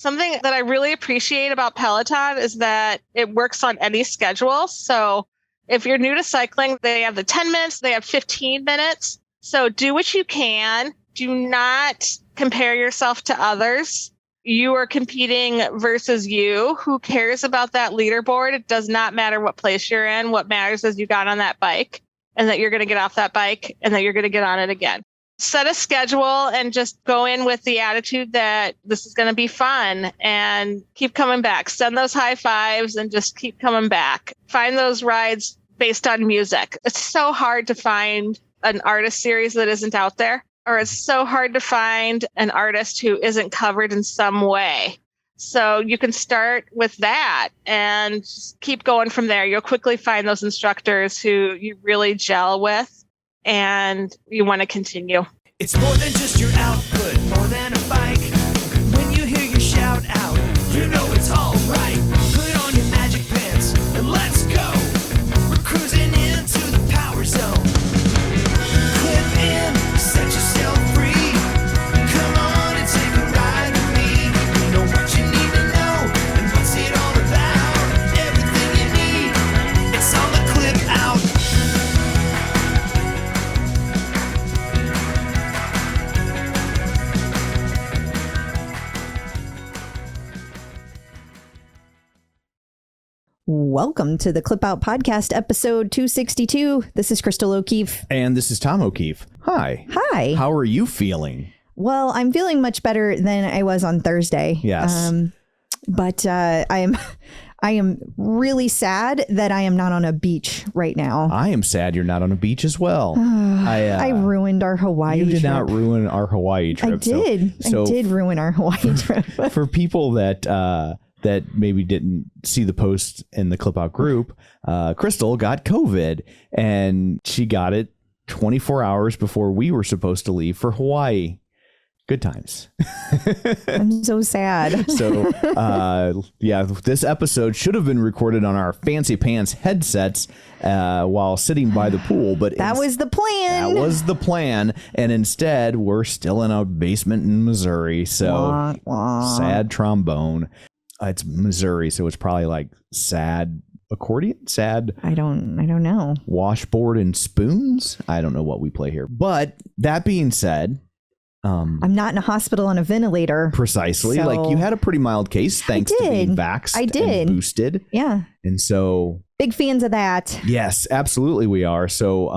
Something that I really appreciate about Peloton is that it works on any schedule. So if you're new to cycling, they have the 10 minutes, they have 15 minutes. So do what you can. Do not compare yourself to others. You are competing versus you. Who cares about that leaderboard? It does not matter what place you're in. What matters is you got on that bike and that you're going to get off that bike and that you're going to get on it again. Set a schedule and just go in with the attitude that this is going to be fun and keep coming back. Send those high fives and just keep coming back. Find those rides based on music. It's so hard to find an artist series that isn't out there, or it's so hard to find an artist who isn't covered in some way. So you can start with that and just keep going from there. You'll quickly find those instructors who you really gel with and you want to continue. It's more than just your output, more than a bike. When you hear your shout out, you know it's all right. Put on your magic pants and let's go. We're cruising into the power zone. Clip in, set yourself free. Come on and take a ride with me. Know what you need to know and what's it all about. Everything you need, it's on the clip out. Welcome to the Clip Out Podcast, episode 262. This is Crystal O'Keefe. And this is Tom O'Keefe. Hi. Hi. How are you feeling? Well, I'm feeling much better than I was on Thursday. Yes. But I am really sad that I am not on a beach right now. I am sad you're not on a beach as well. I ruined our Hawaii trip. You did not ruin our Hawaii trip. I did. I did ruin our Hawaii trip. For people that maybe didn't see the post in the Clip Out group, Crystal got COVID and she got it 24 hours before we were supposed to leave for Hawaii. Good times. I'm so sad. So, this episode should have been recorded on our fancy pants headsets while sitting by the pool. But that was the plan. That was the plan. And instead, we're still in a basement in Missouri. So, sad trombone. It's Missouri, so it's probably like sad accordion, sad. I don't know. Washboard and spoons. I don't know what we play here. But that being said, I'm not in a hospital on a ventilator. Precisely. So like you had a pretty mild case thanks to being vaxxed and boosted. Yeah. And so big fans of that. Yes, absolutely we are. So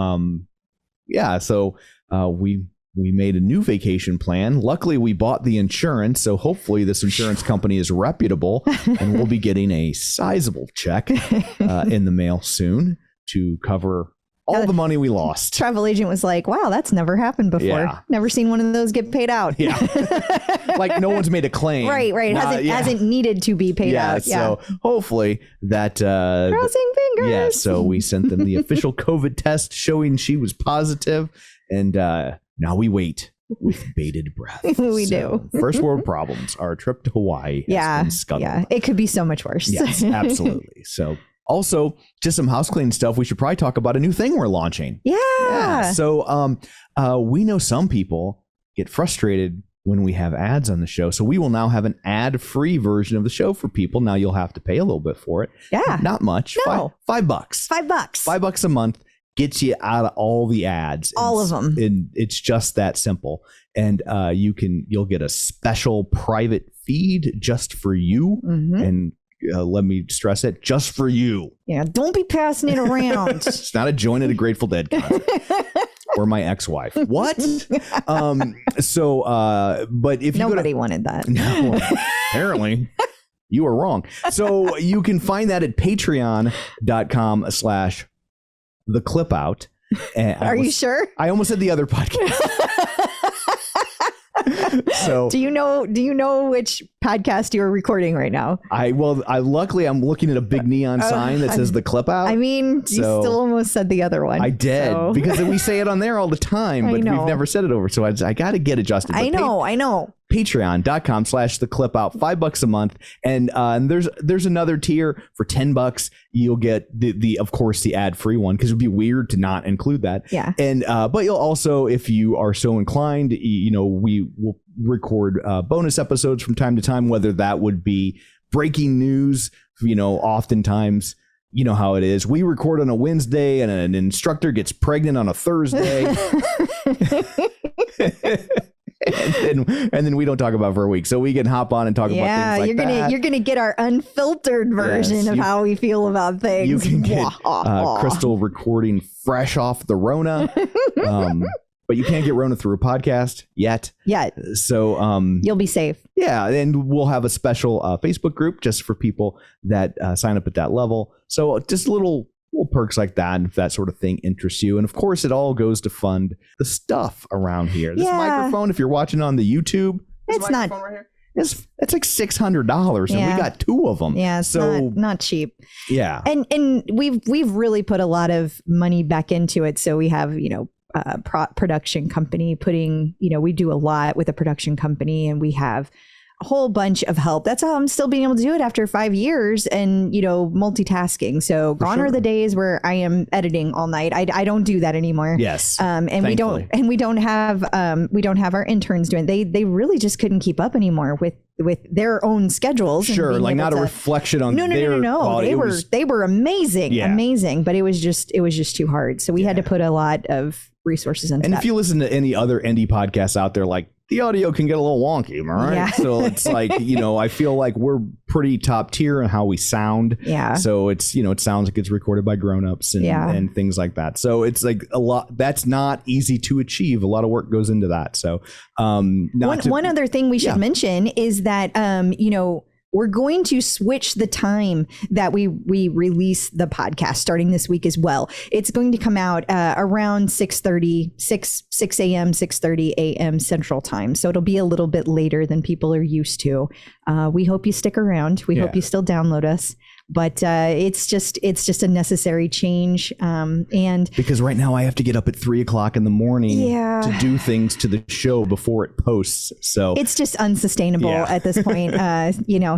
we made a new vacation plan. Luckily, we bought the insurance, so hopefully this insurance company is reputable, and we'll be getting a sizable check in the mail soon to cover all the money we lost. Travel agent was like, wow, that's never happened before. Yeah. Never seen one of those get paid out. Yeah. Like no one's made a claim. Right. Hasn't needed to be paid out. Yeah. So hopefully that... crossing fingers. Yeah, so we sent them the official COVID test showing she was positive, and... now we wait with bated breath. We do. First world problems. Our trip to Hawaii has been scuttled. Yeah, it could be so much worse. Yes, absolutely. So also, just some house cleaning stuff. We should probably talk about a new thing we're launching. Yeah. So we know some people get frustrated when we have ads on the show. So we will now have an ad-free version of the show for people. Now you'll have to pay a little bit for it. Yeah. Not much. No. $5. $5. $5 a month. Gets you out of all the ads. All of them. And it's just that simple. And you'll get a special private feed just for you. Mm-hmm. And let me stress it, just for you. Yeah, don't be passing it around. It's not a joint at a Grateful Dead concert. Or my ex-wife. What? But if nobody wanted that. No, apparently. You are wrong. So you can find that at patreon.com/The Clip Out. Are you sure? I almost said the other podcast. So do you know which podcast you're recording right now? Luckily I'm looking at a big neon sign that says The Clip Out. I mean, you still almost said the other one. I did because we say it on there all the time, but we've never said it over. So I got to get adjusted. I know. patreon.com/theclipout, $5 a month. And there's another tier for $10. You'll get the of course the ad-free one, because it'd be weird to not include that. Yeah. And but you'll also, if you are so inclined, we will record bonus episodes from time to time, whether that would be breaking news. Oftentimes, you know how it is. We record on a Wednesday and an instructor gets pregnant on a Thursday. and then we don't talk about it for a week, so we can hop on and talk about things like that. You're gonna get our unfiltered version of how we feel about things. You can get Crystal recording fresh off the Rona, but you can't get Rona through a podcast yet. So you'll be safe. Yeah, and we'll have a special Facebook group just for people that sign up at that level. So just little perks like that, if that sort of thing interests you. And of course, it all goes to fund the stuff around here. This microphone, if you're watching on the YouTube, it's not. Right here, it's like $600, and we got 2 of them. Yeah, it's so not cheap. Yeah, and we've really put a lot of money back into it. So we have production company we do a lot with a production company, and we have a whole bunch of help. That's how I'm still being able to do it after 5 years and, multitasking. So gone are the days where I am editing all night. I don't do that anymore. Yes. And thankfully. we don't have our interns doing it. They really just couldn't keep up anymore with their own schedules. Sure. Like not a reflection on their quality. They were amazing. Yeah. Amazing. But it was just too hard. So we had to put a lot of resources into that. And if you listen to any other indie podcasts out there, like, the audio can get a little wonky, am I right? Yeah. So it's like, I feel like we're pretty top tier in how we sound. Yeah. So it's, it sounds like it's recorded by grown-ups and things like that. So it's like a lot, that's not easy to achieve. A lot of work goes into that. So one other thing we should mention is that, we're going to switch the time that we release the podcast starting this week as well. It's going to come out around 6 a.m., 6:30 a.m. Central Time. So it'll be a little bit later than people are used to. We hope you stick around. We hope you still download us. But it's just a necessary change. And because right now I have to get up at 3:00 in the morning to do things to the show before it posts. So it's just unsustainable at this point.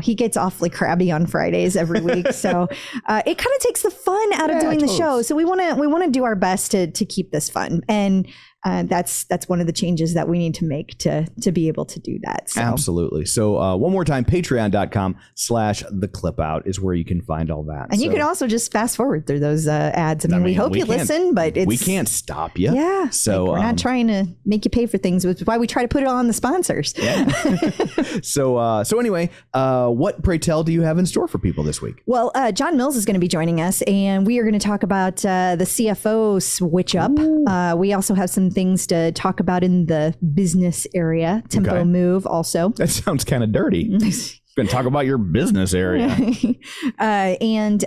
He gets awfully crabby on Fridays every week. So it kind of takes the fun out of doing the show. So we want to do our best to keep this fun. And that's one of the changes that we need to make to be able to do that. So. Absolutely. So one more time, patreon.com/theclipout is where you can find all that. And you can also just fast forward through those ads. I mean, we hope you listen, but we can't stop you. Yeah. So we're not trying to make you pay for things, which is why we try to put it on the sponsors. Yeah. So anyway, what, pray tell, do you have in store for people this week? Well, John Mills is going to be joining us, and we are going to talk about the CFO switch up. We also have some things to talk about in the business area. Tempo move also. That sounds kind of dirty. Going to talk about your business area. And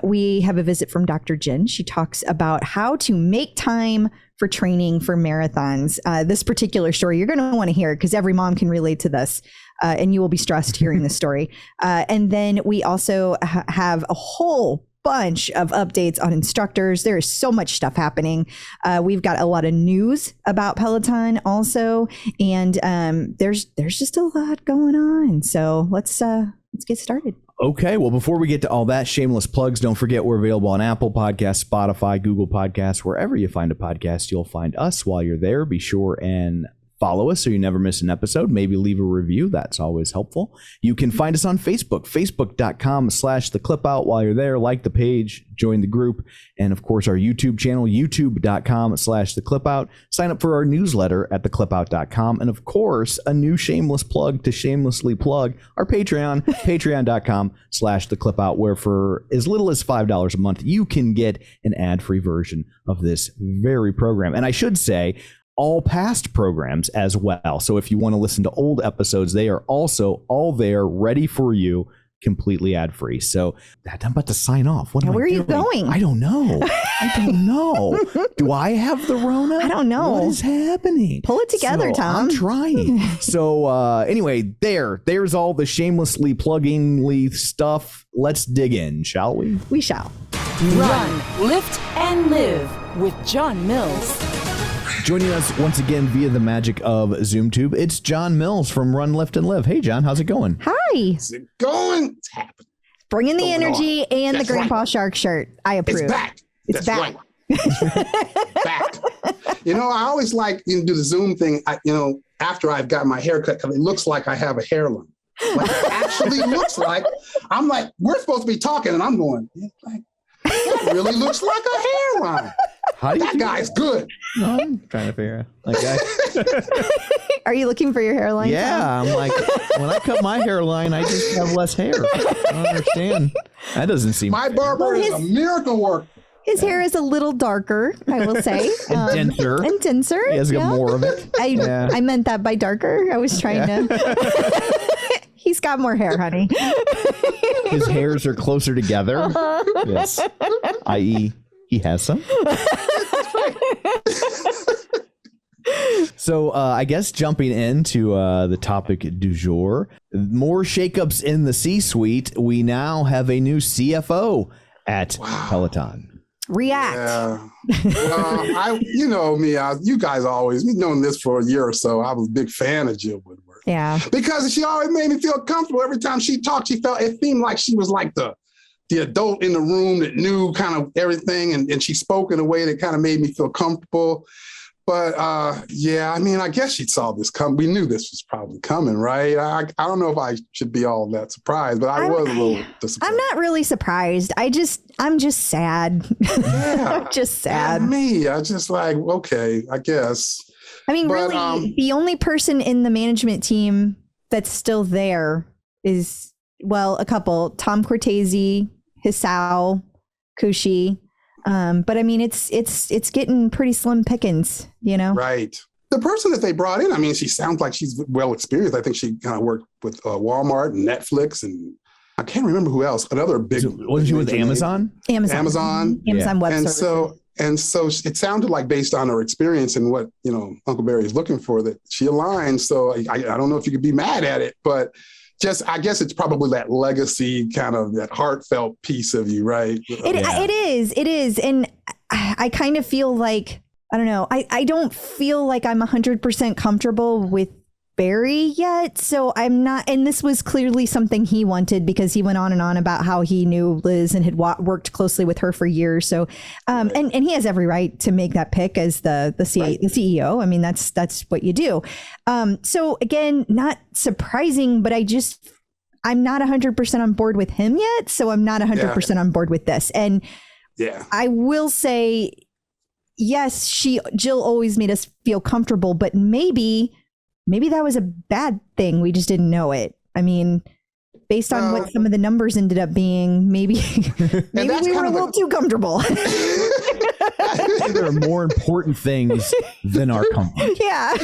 we have a visit from Dr. Jenn. She talks about how to make time for training for marathons. This particular story, you're going to want to hear it because every mom can relate to this. And you will be stressed hearing this story. And then we also have a whole bunch of updates on instructors. There is so much stuff happening. We've got a lot of news about Peloton also, and there's just a lot going on. So let's get started. Okay, well, before we get to all that, shameless plugs, don't forget we're available on Apple Podcasts, Spotify, Google Podcasts, wherever you find a podcast, you'll find us. While you're there, be sure and follow us so you never miss an episode. Maybe leave a review. That's always helpful. You can find us on Facebook, facebook.com/theclipout. While you're there, like the page, join the group, and of course our YouTube channel, youtube.com/theclipout. Sign up for our newsletter at theclipout.com. And of course, a new shameless plug to shamelessly plug our Patreon, patreon.com/theclipout, where for as little as $5 a month, you can get an ad-free version of this very program. And I should say, all past programs as well. So if you want to listen to old episodes, they are also all there, ready for you, completely ad-free. So I'm about to sign off. Where are you going? I don't know. Do I have the Rona? I don't know. What is happening? Pull it together, Tom. I'm trying. So anyway, there's all the shamelessly pluggingly stuff. Let's dig in, shall we? We shall. Run, lift, and live with John Mills. Joining us once again via the magic of ZoomTube, it's John Mills from Run, Lift, and Live. Hey, John, how's it going? Hi. Is it going? It's happening. Bringing the Going energy and That's the Grandpa right. Shark shirt. I approve. It's back. It's That's back. right. Back. I always like do the Zoom thing, after I've got my hair cut, because it looks like I have a hairline. Like it actually looks like, I'm like, we're supposed to be talking, and I'm going, that really looks like a hairline. That guy's good. No, I'm trying to figure out. Are you looking for your hairline? Yeah, Tom? I'm like, when I cut my hairline, I just have less hair. I don't understand. That doesn't seem My fair. barber is a miracle worker. His hair is a little darker, I will say. And denser. And denser. He has got more of it. I meant that by darker. I was trying to. He's got more hair, honey. His hairs are closer together. Yes. I.e., he has some. So I guess jumping into the topic du jour, more shakeups in the C-suite. We now have a new CFO at Peloton. React. Yeah. Well, you guys always, we've known this for a year or so. I was a big fan of Jill Woodward. Yeah. Because she always made me feel comfortable. Every time she talked, it seemed like she was like the adult in the room that knew kind of everything. And she spoke in a way that kind of made me feel comfortable. But I guess she saw this come. We knew this was probably coming, right? I don't know if I should be all that surprised, but I was a little disappointed. I'm not really surprised. I'm just sad. Yeah. I'm just sad. Not me. I just like, okay, I guess. I mean, But, really, the only person in the management team that's still there is, a couple: Tom Cortese, Hisao, Kushi. But I mean, it's getting pretty slim pickings, Right. The person that they brought in, she sounds like she's well experienced. I think she kind of worked with Walmart and Netflix, and I can't remember who else. Another big. Wasn't she with Amazon? Amazon Web and Services. so it sounded like, based on her experience and what Uncle Barry is looking for, that she aligns. So I don't know if you could be mad at it, but I guess it's probably that legacy kind of, that heartfelt piece of you, right? It is. And I kind of feel like, I don't know, I don't feel like I'm 100% comfortable with Barry yet. So I'm not, and this was clearly something he wanted, because he went on and on about how he knew Liz and had worked closely with her for years. So, and he has every right to make that pick as the CEO. I mean, that's what you do. So again, not surprising, but I'm not 100% on board with him yet. So I'm not 100% on board with this. And I will say, yes, Jill always made us feel comfortable, but maybe that was a bad thing. We just didn't know it. I mean, based on what some of the numbers ended up being, maybe we were a little too comfortable. There are more important things than our company. Yeah.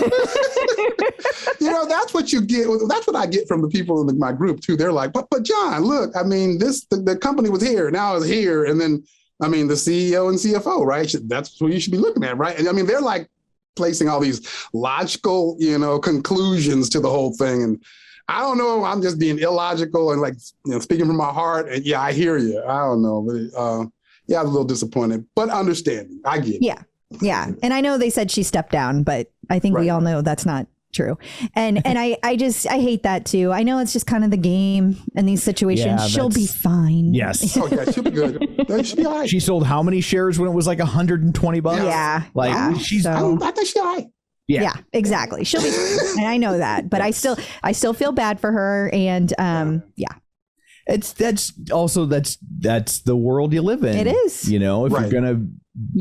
That's what you get. That's what I get from the people in my group too. They're like, but John, look, the company was here, now it's here. And then, the CEO and CFO, right? That's who you should be looking at, right? And they're like placing all these logical, conclusions to the whole thing. And I don't know, I'm just being illogical and speaking from my heart. And I hear you. I don't know, but I'm a little disappointed, but understanding. I get it. Yeah. And I know they said she stepped down, but I think we all know that's not true. And I hate that too. I know it's just kind of the game in these situations. Yeah, she'll be fine. Yes. Oh yeah, she'll be good. She'll be all right. She sold how many shares when it was like $120? Yeah. I think she's all right. Yeah, exactly. She'll be fine. And I know that, but I still feel bad for her. And that's the world you live in. It is. If you're gonna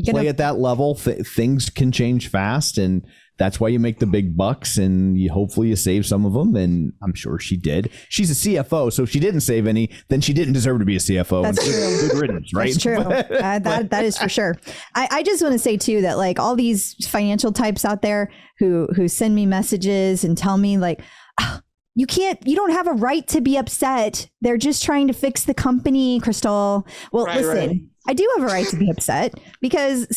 play at that level, things can change fast, and that's why you make the big bucks, and hopefully you save some of them. And I'm sure she did. She's a CFO, so if she didn't save any, then she didn't deserve to be a CFO. That's true. Good riddance, right? That's true. That is for sure. I just want to say too that like all these financial types out there who send me messages and tell me like, oh, you don't have a right to be upset. They're just trying to fix the company, Crystal. Well, listen, I do have a right to be upset because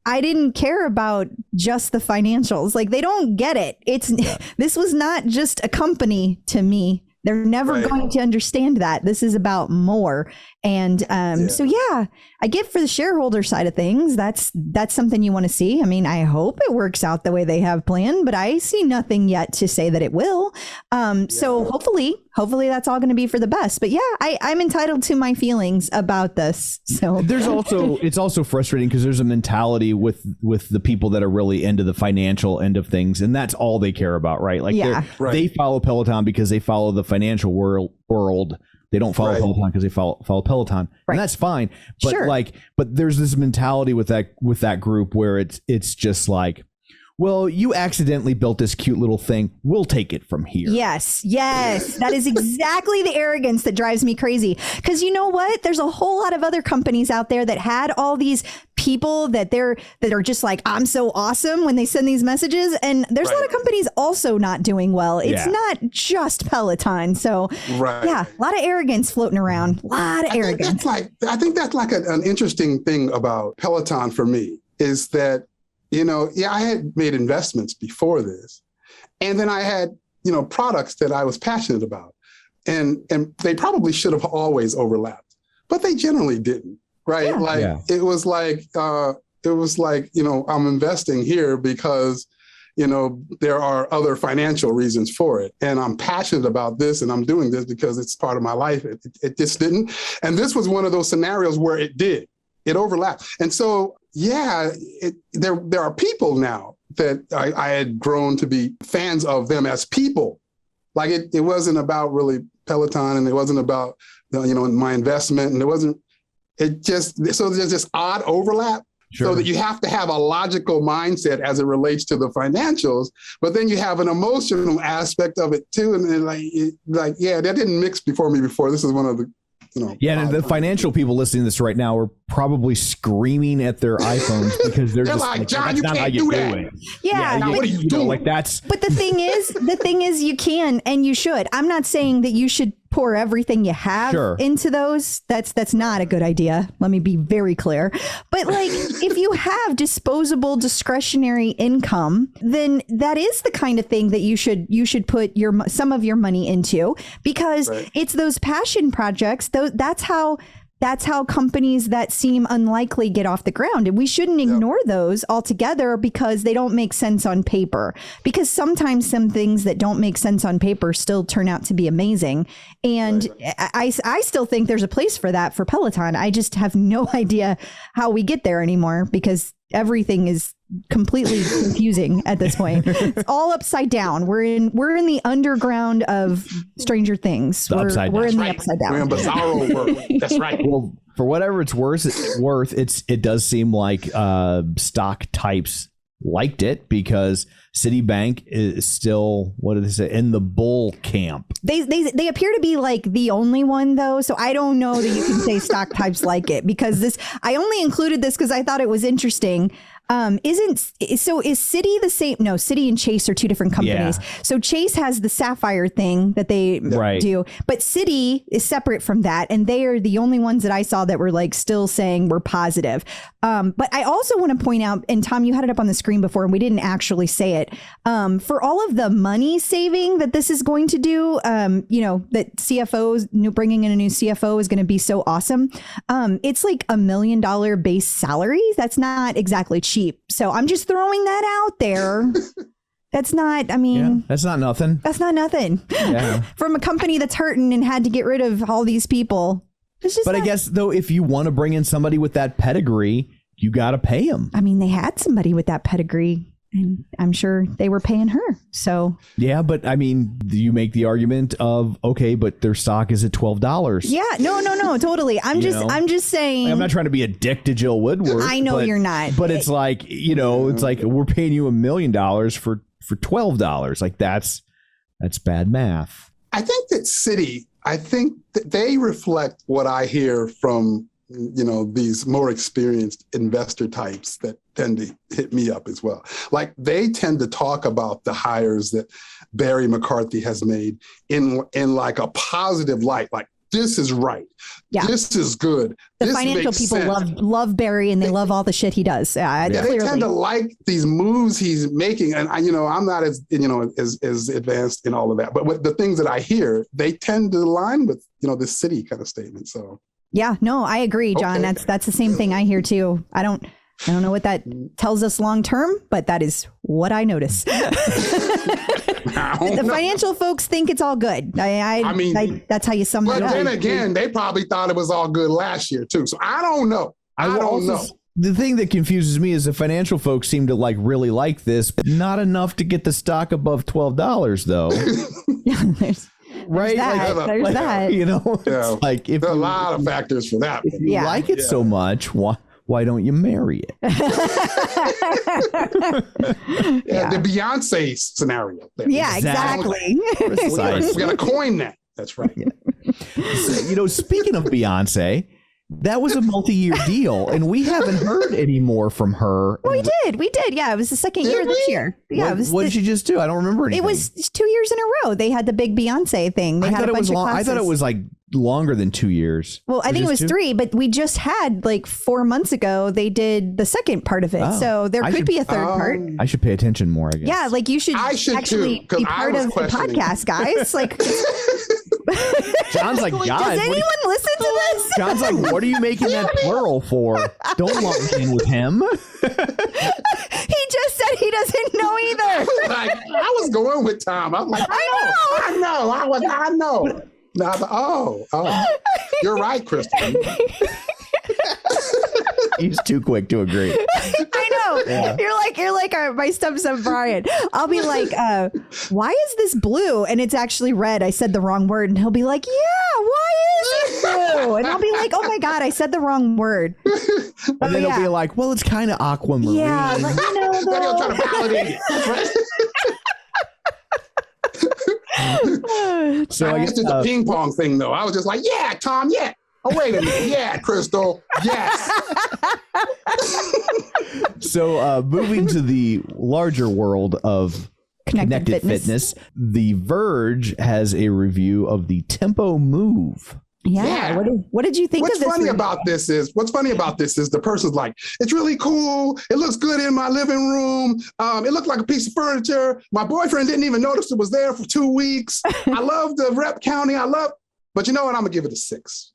I didn't care about just the financials. Like they don't get it. This was not just a company to me. They're never Right. going to understand that. This is about more. And so yeah, I get for the shareholder side of things, that's something you want to see. I mean, I hope it works out the way they have planned, but I see nothing yet to say that it will. So hopefully that's all going to be for the best. But yeah, I'm entitled to my feelings about this. So it's also frustrating because there's a mentality with the people that are really into the financial end of things, and that's all they care about, right? Like they follow Peloton because they follow the financial world. They don't follow Peloton because they follow Peloton, and that's fine. But but there's this mentality with that group where it's just like, well, you accidentally built this cute little thing. We'll take it from here. Yes. That is exactly the arrogance that drives me crazy. Because you know what? There's a whole lot of other companies out there that had all these people that are just like, I'm so awesome when they send these messages. And there's a lot of companies also not doing well. It's not just Peloton. So yeah, a lot of arrogance floating around. A lot of arrogance. I think that's like an interesting thing about Peloton for me is that, I had made investments before this, and then I had, products that I was passionate about, and they probably should have always overlapped, but they generally didn't, right? It was like, I'm investing here because, there are other financial reasons for it, and I'm passionate about this, and I'm doing this because it's part of my life. It just didn't, and this was one of those scenarios where it did. It overlapped, and so. Yeah, there are people now that I had grown to be fans of them as people. Like it wasn't about really Peloton, and it wasn't about my investment, and so there's this odd overlap. Sure. So that you have to have a logical mindset as it relates to the financials, but then you have an emotional aspect of it too, and that didn't mix before. This is one of the. And the financial people listening to this right now are probably screaming at their iPhones because they're just like, John, you can't do that. Yeah, what are you doing? Like that's. But the thing is, you can and you should. I'm not saying that you should pour everything you have into those. That's not a good idea. Let me be very clear. But like, if you have disposable discretionary income, then that is the kind of thing that you should put some of your money into, because it's those passion projects. That's how companies that seem unlikely get off the ground. And we shouldn't ignore those altogether because they don't make sense on paper. Because sometimes some things that don't make sense on paper still turn out to be amazing. And I still think there's a place for that for Peloton. I just have no idea how we get there anymore because everything is completely confusing at this point. It's all upside down. We're in the underground of Stranger Things. We're in the upside down. We're in bizarro world. That's right. Well, for whatever it's worth, it does seem like stock types liked it because Citibank is still, what did they say, in the bull camp. They appear to be like the only one though, so I don't know that you can say stock types like it, because I only included this because I thought it was interesting. Is Citi the same? No, Citi and Chase are two different companies. Yeah. So Chase has the Sapphire thing that they do, but Citi is separate from that, and they are the only ones that I saw that were like still saying we're positive. But I also want to point out, and Tom, you had it up on the screen before, and we didn't actually say it. For all of the money saving that this is going to do, that CFOs, bringing in a new CFO is going to be so awesome. It's like $1 million base salary. That's not exactly cheap. So I'm just throwing that out there. That's not, that's not nothing. That's not nothing. Yeah. From a company that's hurting and had to get rid of all these people. But I guess though, if you want to bring in somebody with that pedigree, you got to pay them. They had somebody with that pedigree. And I'm sure they were paying her. So yeah, but you make the argument of, okay, but their stock is at $12. Yeah, no, totally. I'm just saying. I'm not trying to be a dick to Jill Woodward. I know you're not. But it's like, it's like we're paying you $1 million for $12. Like that's bad math. I think that Citi, they reflect what I hear from these more experienced investor types that tend to hit me up as well. Like they tend to talk about the hires that Barry McCarthy has made in like a positive light. Like this is right. Yeah. This is good. The This financial makes people sense. love Barry, and they love all the shit he does. Yeah, they Clearly. tend to like these moves he's making, and I'm not as as advanced in all of that. But with the things that I hear, they tend to align with this city kind of statement. So yeah, no, I agree, John. Okay. That's the same thing I hear too. I don't know what that tells us long term, but that is what I notice. The financial folks think it's all good. I mean, that's how you sum it But up. then again, they probably thought it was all good last year too. So I don't know. I don't know. The thing that confuses me is the financial folks seem to really like this, but not enough to get the stock above $12 though. Right? There's that. It's like if there are a lot of factors for that. If you like it so much, why don't you marry it? The Beyonce scenario. Yeah, exactly. We're gonna coin that. That's right. So, speaking of Beyonce, that was a multi-year deal, and we haven't heard any more from her. Well, we did. Yeah, it was the second year this year. Yeah, what did she just do? I don't remember anything. It was 2 years in a row. They had the big Beyonce thing. They had a bunch of classes. I thought it was longer than 2 years. Well, I think it was 3, but we just had 4 months ago, they did the second part of it. Oh, so there could be a third part. I should pay attention more, I guess. Yeah, you should actually too, be part of the podcast, guys. John's like, God. Does anyone listen to this? John's like, what are you making that plural for? Don't lump me in with him. He just said he doesn't know either. I was going with Tom. I'm like, I know. No, oh, you're right, Kristen. He's too quick to agree. I know. Yeah. You're like my stepson Brian. I'll be like, why is this blue? And it's actually red. I said the wrong word. And he'll be like, yeah, why is it blue? And I'll be like, oh my God, I said the wrong word. And then he'll be like, well, it's kind of aquamarine. Yeah, Then he'll try to validate it. So I guess it's just a ping pong thing, though. I was just like, yeah, Tom, yeah. Oh, wait a minute. Yeah, Crystal. Yes. So moving to the larger world of connected fitness, The Verge has a review of the Tempo Move. Yeah. What did you think of this? What's funny about this is the person's like, it's really cool. It looks good in my living room. It looked like a piece of furniture. My boyfriend didn't even notice it was there for 2 weeks. I love the rep counting. But you know what? I'm gonna give it a 6.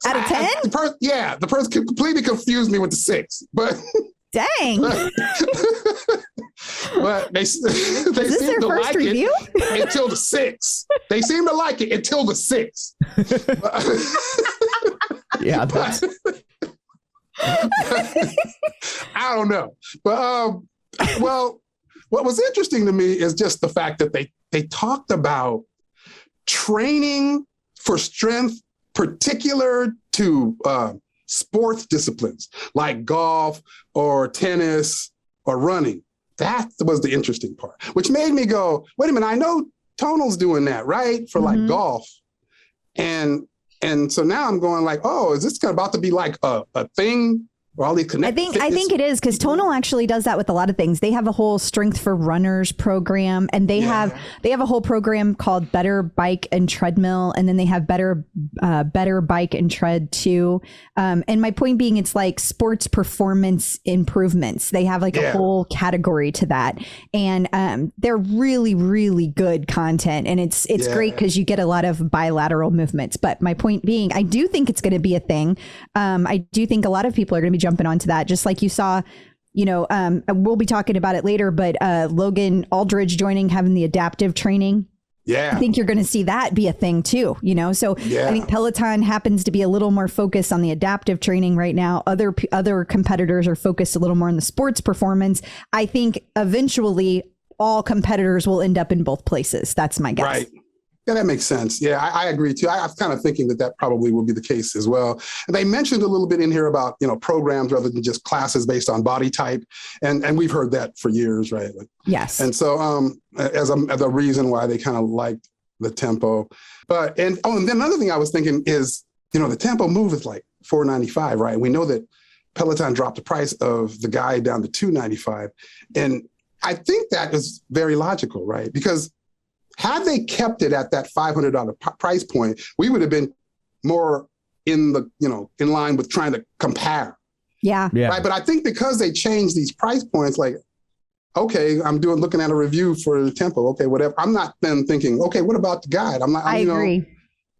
Out of 10? The person completely confused me with the 6, but dang. But they seem to like review? it until the 6. They seem to like it until the 6. Yeah, I don't know, but well, what was interesting to me is just the fact that they talked about training for strength particular to sports disciplines like golf or tennis or running. That was the interesting part, which made me go, wait a minute, I know Tonal's doing that, right? For golf. And so now I'm going like, oh, is this about to be like a thing? All these I think it is, because Tonal actually does that with a lot of things. They have a whole Strength for Runners program, and they have a whole program called Better Bike and Treadmill, and then they have Better Bike and Tread too. And my point being, it's like sports performance improvements. They have a whole category to that, and they're really, really good content, and it's great because you get a lot of bilateral movements. But my point being, I do think it's going to be a thing. I do think a lot of people are going to be jumping onto that, just like you saw, we'll be talking about it later, but Logan Aldridge having the adaptive training. Yeah. I think you're going to see that be a thing too, so I think Peloton happens to be a little more focused on the adaptive training right now. Other competitors are focused a little more on the sports performance. I think eventually all competitors will end up in both places. That's my guess. Right. Yeah, that makes sense. Yeah, I agree too. I was kind of thinking that probably will be the case as well. And they mentioned a little bit in here about, programs rather than just classes based on body type. And we've heard that for years, right? Yes. And so as a reason why they kind of liked the Tempo. And then another thing I was thinking is, the Tempo Move is like $495, right? We know that Peloton dropped the price of the Guide down to $295. And I think that is very logical, right? Because had they kept it at that $500 price point, we would have been more in the, in line with trying to compare. Yeah. Right. But I think because they changed these price points, like, okay, I'm looking at a review for the Tempo. Okay, whatever. I'm not then thinking, okay, what about the guide? I agree.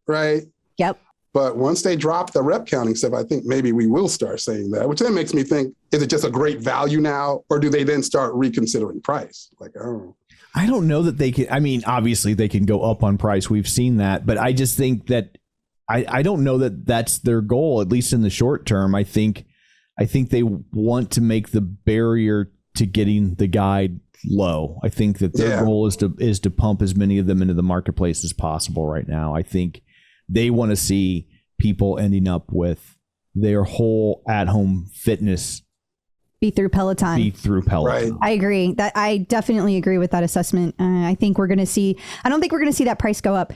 Right. Yep. But once they drop the rep counting stuff, I think maybe we will start saying that, which then makes me think, is it just a great value now? Or do they then start reconsidering price? Like, oh. I don't know that they can. I mean, obviously they can go up on price. We've seen that. But I just think that I don't know that that's their goal, at least in the short term. I think they want to make the barrier to getting the guide low. I think that their goal is to pump as many of them into the marketplace as possible right now. I think they want to see people ending up with their whole at-home fitness be through Peloton. Right. I agree. That I definitely agree with that assessment. I think we're going to see. I don't think we're going to see that price go up.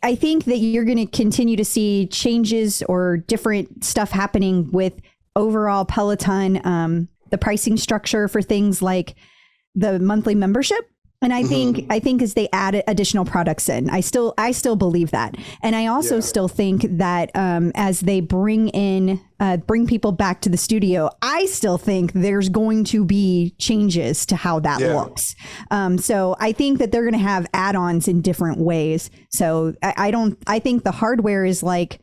I think that you're going to continue to see changes or different stuff happening with overall Peloton, the pricing structure for things like the monthly membership. And I think as they add additional products in, I still believe that. And I also still think that as they bring people back to the studio, I still think there's going to be changes to how that looks. So I think that they're going to have add-ons in different ways. So I think the hardware is like,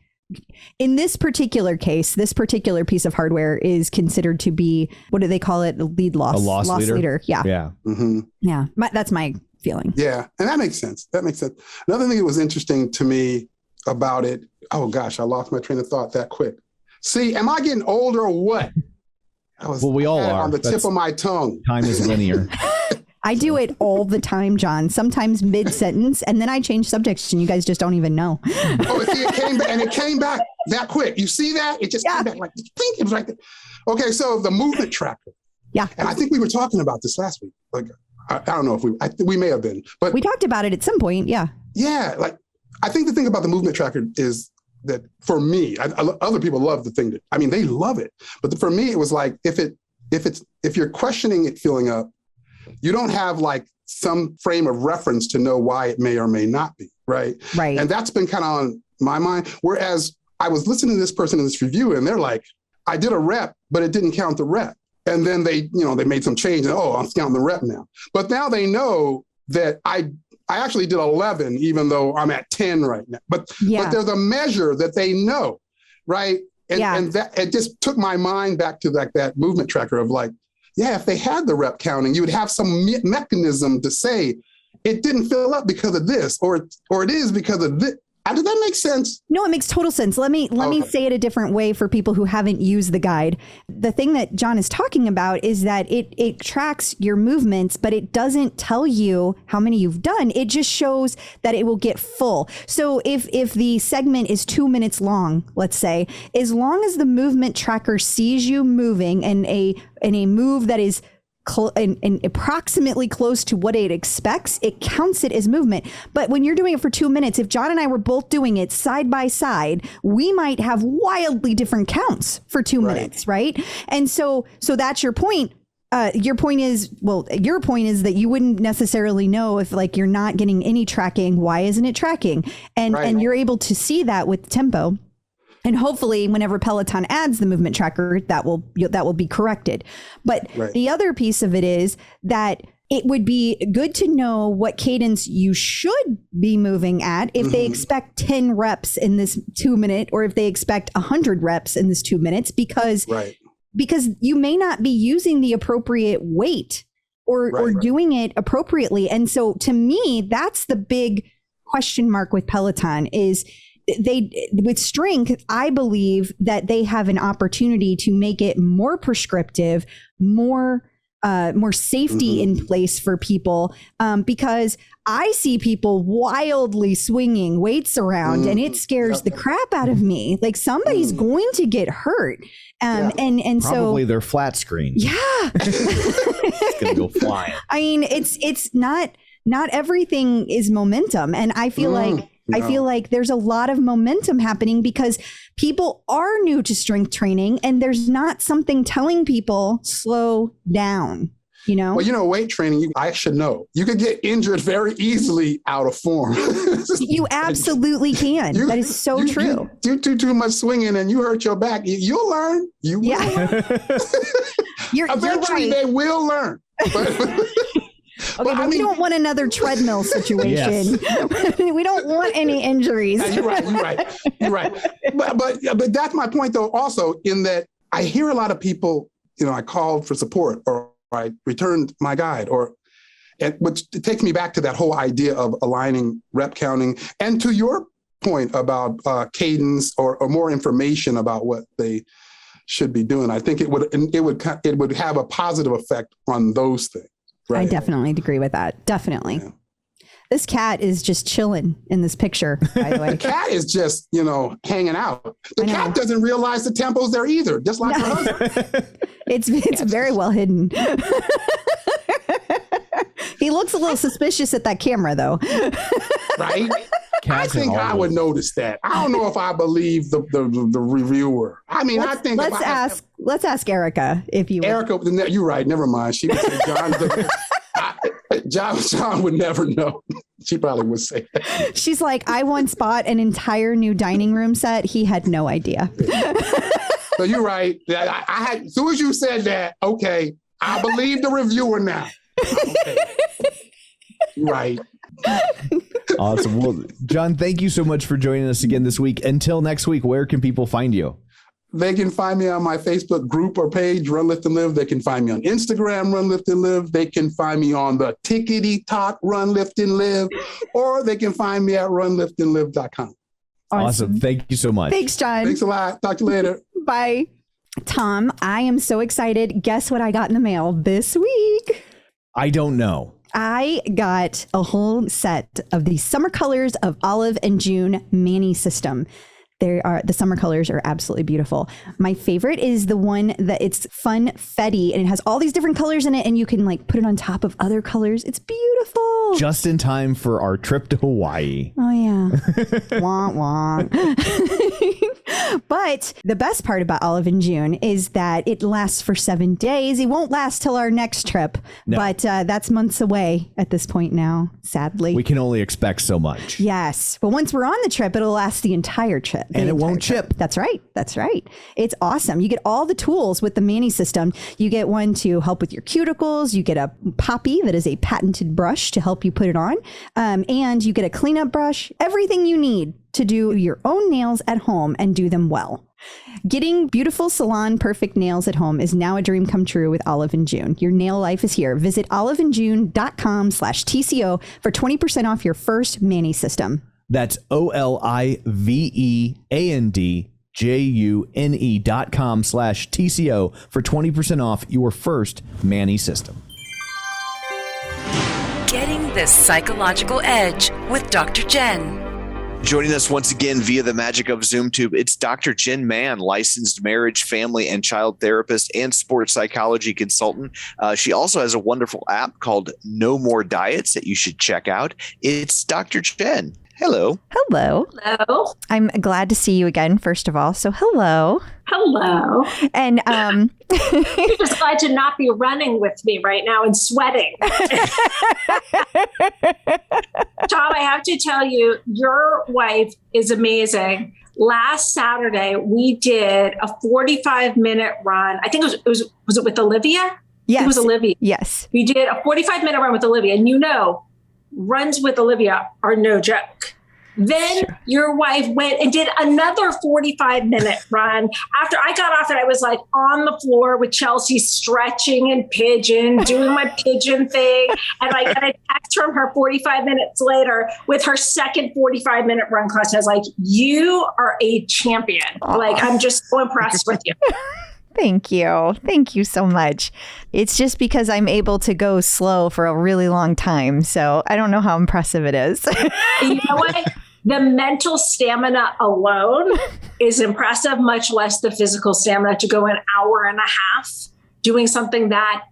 in this particular case, this particular piece of hardware is considered to be, what do they call it? A loss leader. Yeah. Yeah. Mm-hmm. Yeah. That's my feeling. Yeah. And that makes sense. Another thing that was interesting to me about it. Oh gosh, I lost my train of thought that quick. See, am I getting older or what? We all are. On the tip of my tongue. Time is linear. I do it all the time, John, sometimes mid-sentence, and then I change subjects and you guys just don't even know. Oh, see, it came back that quick. You see that? It just came back like, think it was like that. Okay, so the movement tracker. Yeah. And I think we were talking about this last week. Like, I don't know if we may have been, but we talked about it at some point. Yeah. Yeah. Like, I think the thing about the movement tracker is that for me, other people love the thing they love it. But for me, it was like, if you're questioning it filling up, you don't have like some frame of reference to know why it may or may not be, right? Right. And that's been kind of on my mind. Whereas I was listening to this person in this review and they're like, I did a rep, but it didn't count the rep. And then they made some change and, I'm counting the rep now. But now they know that I actually did 11, even though I'm at 10 right now. But there's a measure that they know, right? And that it just took my mind back to like that movement tracker of like, if they had the rep counting, you would have some mechanism to say it didn't fill up because of this, or it is because of this. Does that make sense? No, it makes total sense. Let me say it a different way for people who haven't used the guide. The thing that John is talking about is that it tracks your movements, but it doesn't tell you how many you've done. It just shows that it will get full. So if the segment is 2 minutes long, let's say, as long as the movement tracker sees you moving and a move that is and approximately close to what it expects, it counts it as movement. But when you're doing it for 2 minutes, if John and I were both doing it side by side, we might have wildly different counts for 2 minutes, right? And so that's your point. Your point is that you wouldn't necessarily know if like you're not getting any tracking, why isn't it tracking? And you're able to see that with tempo. And hopefully whenever Peloton adds the movement tracker, that will be corrected. But the other piece of it is that it would be good to know what cadence you should be moving at if they expect 10 reps in this 2 minute, or if they expect 100 reps in this 2 minutes, because you may not be using the appropriate weight or doing it appropriately. And so to me, that's the big question mark with Peloton is with strength, I believe that they have an opportunity to make it more prescriptive, more safety in place for people, because I see people wildly swinging weights around and it scares the crap out of me. Like somebody's going to get hurt. And so probably their flat screen. Yeah. It's going to go flying. I mean, it's not everything is momentum. And I feel like there's a lot of momentum happening because people are new to strength training and there's not something telling people slow down. Well, weight training, I should know. You could get injured very easily out of form. You absolutely can. That is so true. You do too much swinging and you hurt your back. You'll learn. You will. Yeah. Eventually, they will learn. We don't want another treadmill situation. Yes. We don't want any injuries. You're right. But that's my point, though, also, in that I hear a lot of people, I called for support or I returned my guide, which takes me back to that whole idea of aligning rep counting. And to your point about cadence or more information about what they should be doing, I think it would have a positive effect on those things. Right. I definitely agree with that. Definitely. Yeah. This cat is just chilling in this picture, by the way. The cat is just, hanging out. The cat doesn't realize the tempo's there either, just like her husband. It's very well hidden. He looks a little suspicious at that camera, though. Right? I think I would notice that. I don't know if I believe the reviewer. I mean, I think let's ask Erica if you. Erica, you're right. Never mind. She would say John would never know. She probably would say that. She's like, I once bought an entire new dining room set. He had no idea. So you're right. I had, as soon as you said that, okay, I believe the reviewer now. Okay. Right. Awesome. Well, John, thank you so much for joining us again this week. Until next week, where can people find you? They can find me on my Facebook group or page, Run, Lift, and Live. They can find me on Instagram, Run, Lift, and Live. They can find me on the Tickety Talk, Run, Lift, and Live. Or they can find me at runliftandlive.com. Awesome. Thank you so much. Thanks, John. Thanks a lot. Talk to you later. Bye. Tom, I am so excited. Guess what I got in the mail this week? I don't know. I got a whole set of the summer colors of Olive and June Mani system. The summer colors are absolutely beautiful. My favorite is the one that it's funfetti and it has all these different colors in it and you can put it on top of other colors. It's beautiful. Just in time for our trip to Hawaii. Oh yeah. Wah wah. But the best part about Olive in June is that it lasts for 7 days. It won't last till our next trip, but that's months away at this point now, sadly. We can only expect so much. Yes. But once we're on the trip, it'll last the entire trip. And it won't chip. That's right. That's right. It's awesome. You get all the tools with the Mani system. You get one to help with your cuticles. You get a Poppy that is a patented brush to help you put it on. And you get a cleanup brush, everything you need to do your own nails at home and do them well. Getting beautiful salon perfect nails at home is now a dream come true with Olive and June. Your nail life is here. Visit oliveandjune.com/TCO for 20% off your first Mani system. That's oliveandjune.com/TCO for 20% off your first Mani system. Getting the psychological edge with Dr. Jenn. Joining us once again via the magic of ZoomTube, it's Dr. Jenn Mann, licensed marriage, family, and child therapist and sports psychology consultant. She also has a wonderful app called No More Diets that you should check out. It's Dr. Jenn. Hello. Hello. Hello. I'm glad to see you again, first of all. So hello. Hello. And I'm just glad to not be running with me right now and sweating. Tom, I have to tell you, your wife is amazing. Last Saturday, we did a 45-minute run. I think it was it with Olivia? Yes. It was Olivia. Yes. We did a 45-minute run with Olivia. And runs with Olivia are no joke. Then your wife went and did another 45-minute run. After I got off it, I was on the floor with Chelsea stretching and pigeon, doing my pigeon thing. And I got a text from her 45 minutes later with her second 45-minute run class. I was like, you are a champion. I'm just so impressed with you. Thank you. Thank you so much. It's just because I'm able to go slow for a really long time. So I don't know how impressive it is. You know what? The mental stamina alone is impressive, much less the physical stamina to go an hour and a half doing something that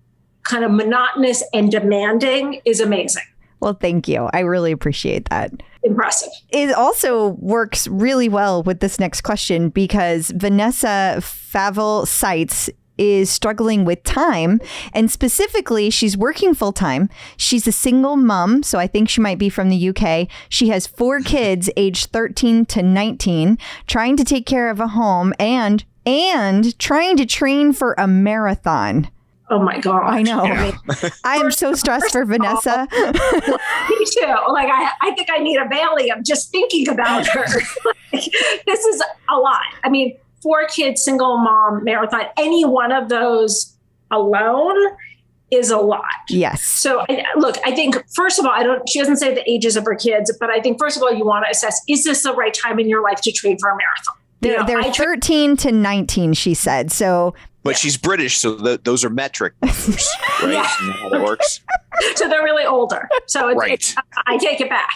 kind of monotonous and demanding is amazing. Well, thank you. I really appreciate that. Impressive. It also works really well with this next question because Vanessa Favell Seitz is struggling with time. And specifically, she's working full time. She's a single mom. So I think she might be from the UK. She has 4 kids aged 13 to 19, trying to take care of a home and trying to train for a marathon. Oh my God. I know. I am so stressed for Vanessa. Me too. Like, I think I need a Valium just thinking about her. This is a lot. I mean, 4 kids, single mom, marathon, any one of those alone is a lot. Yes. So look, I think, first of all, she doesn't say the ages of her kids, but I think, first of all, you want to assess, is this the right time in your life to train for a marathon? They're 13 to 19, she said. So, but she's British, so those are metric numbers, right? Yeah. Isn't that how that works? So they're really older. So Right. I take it back.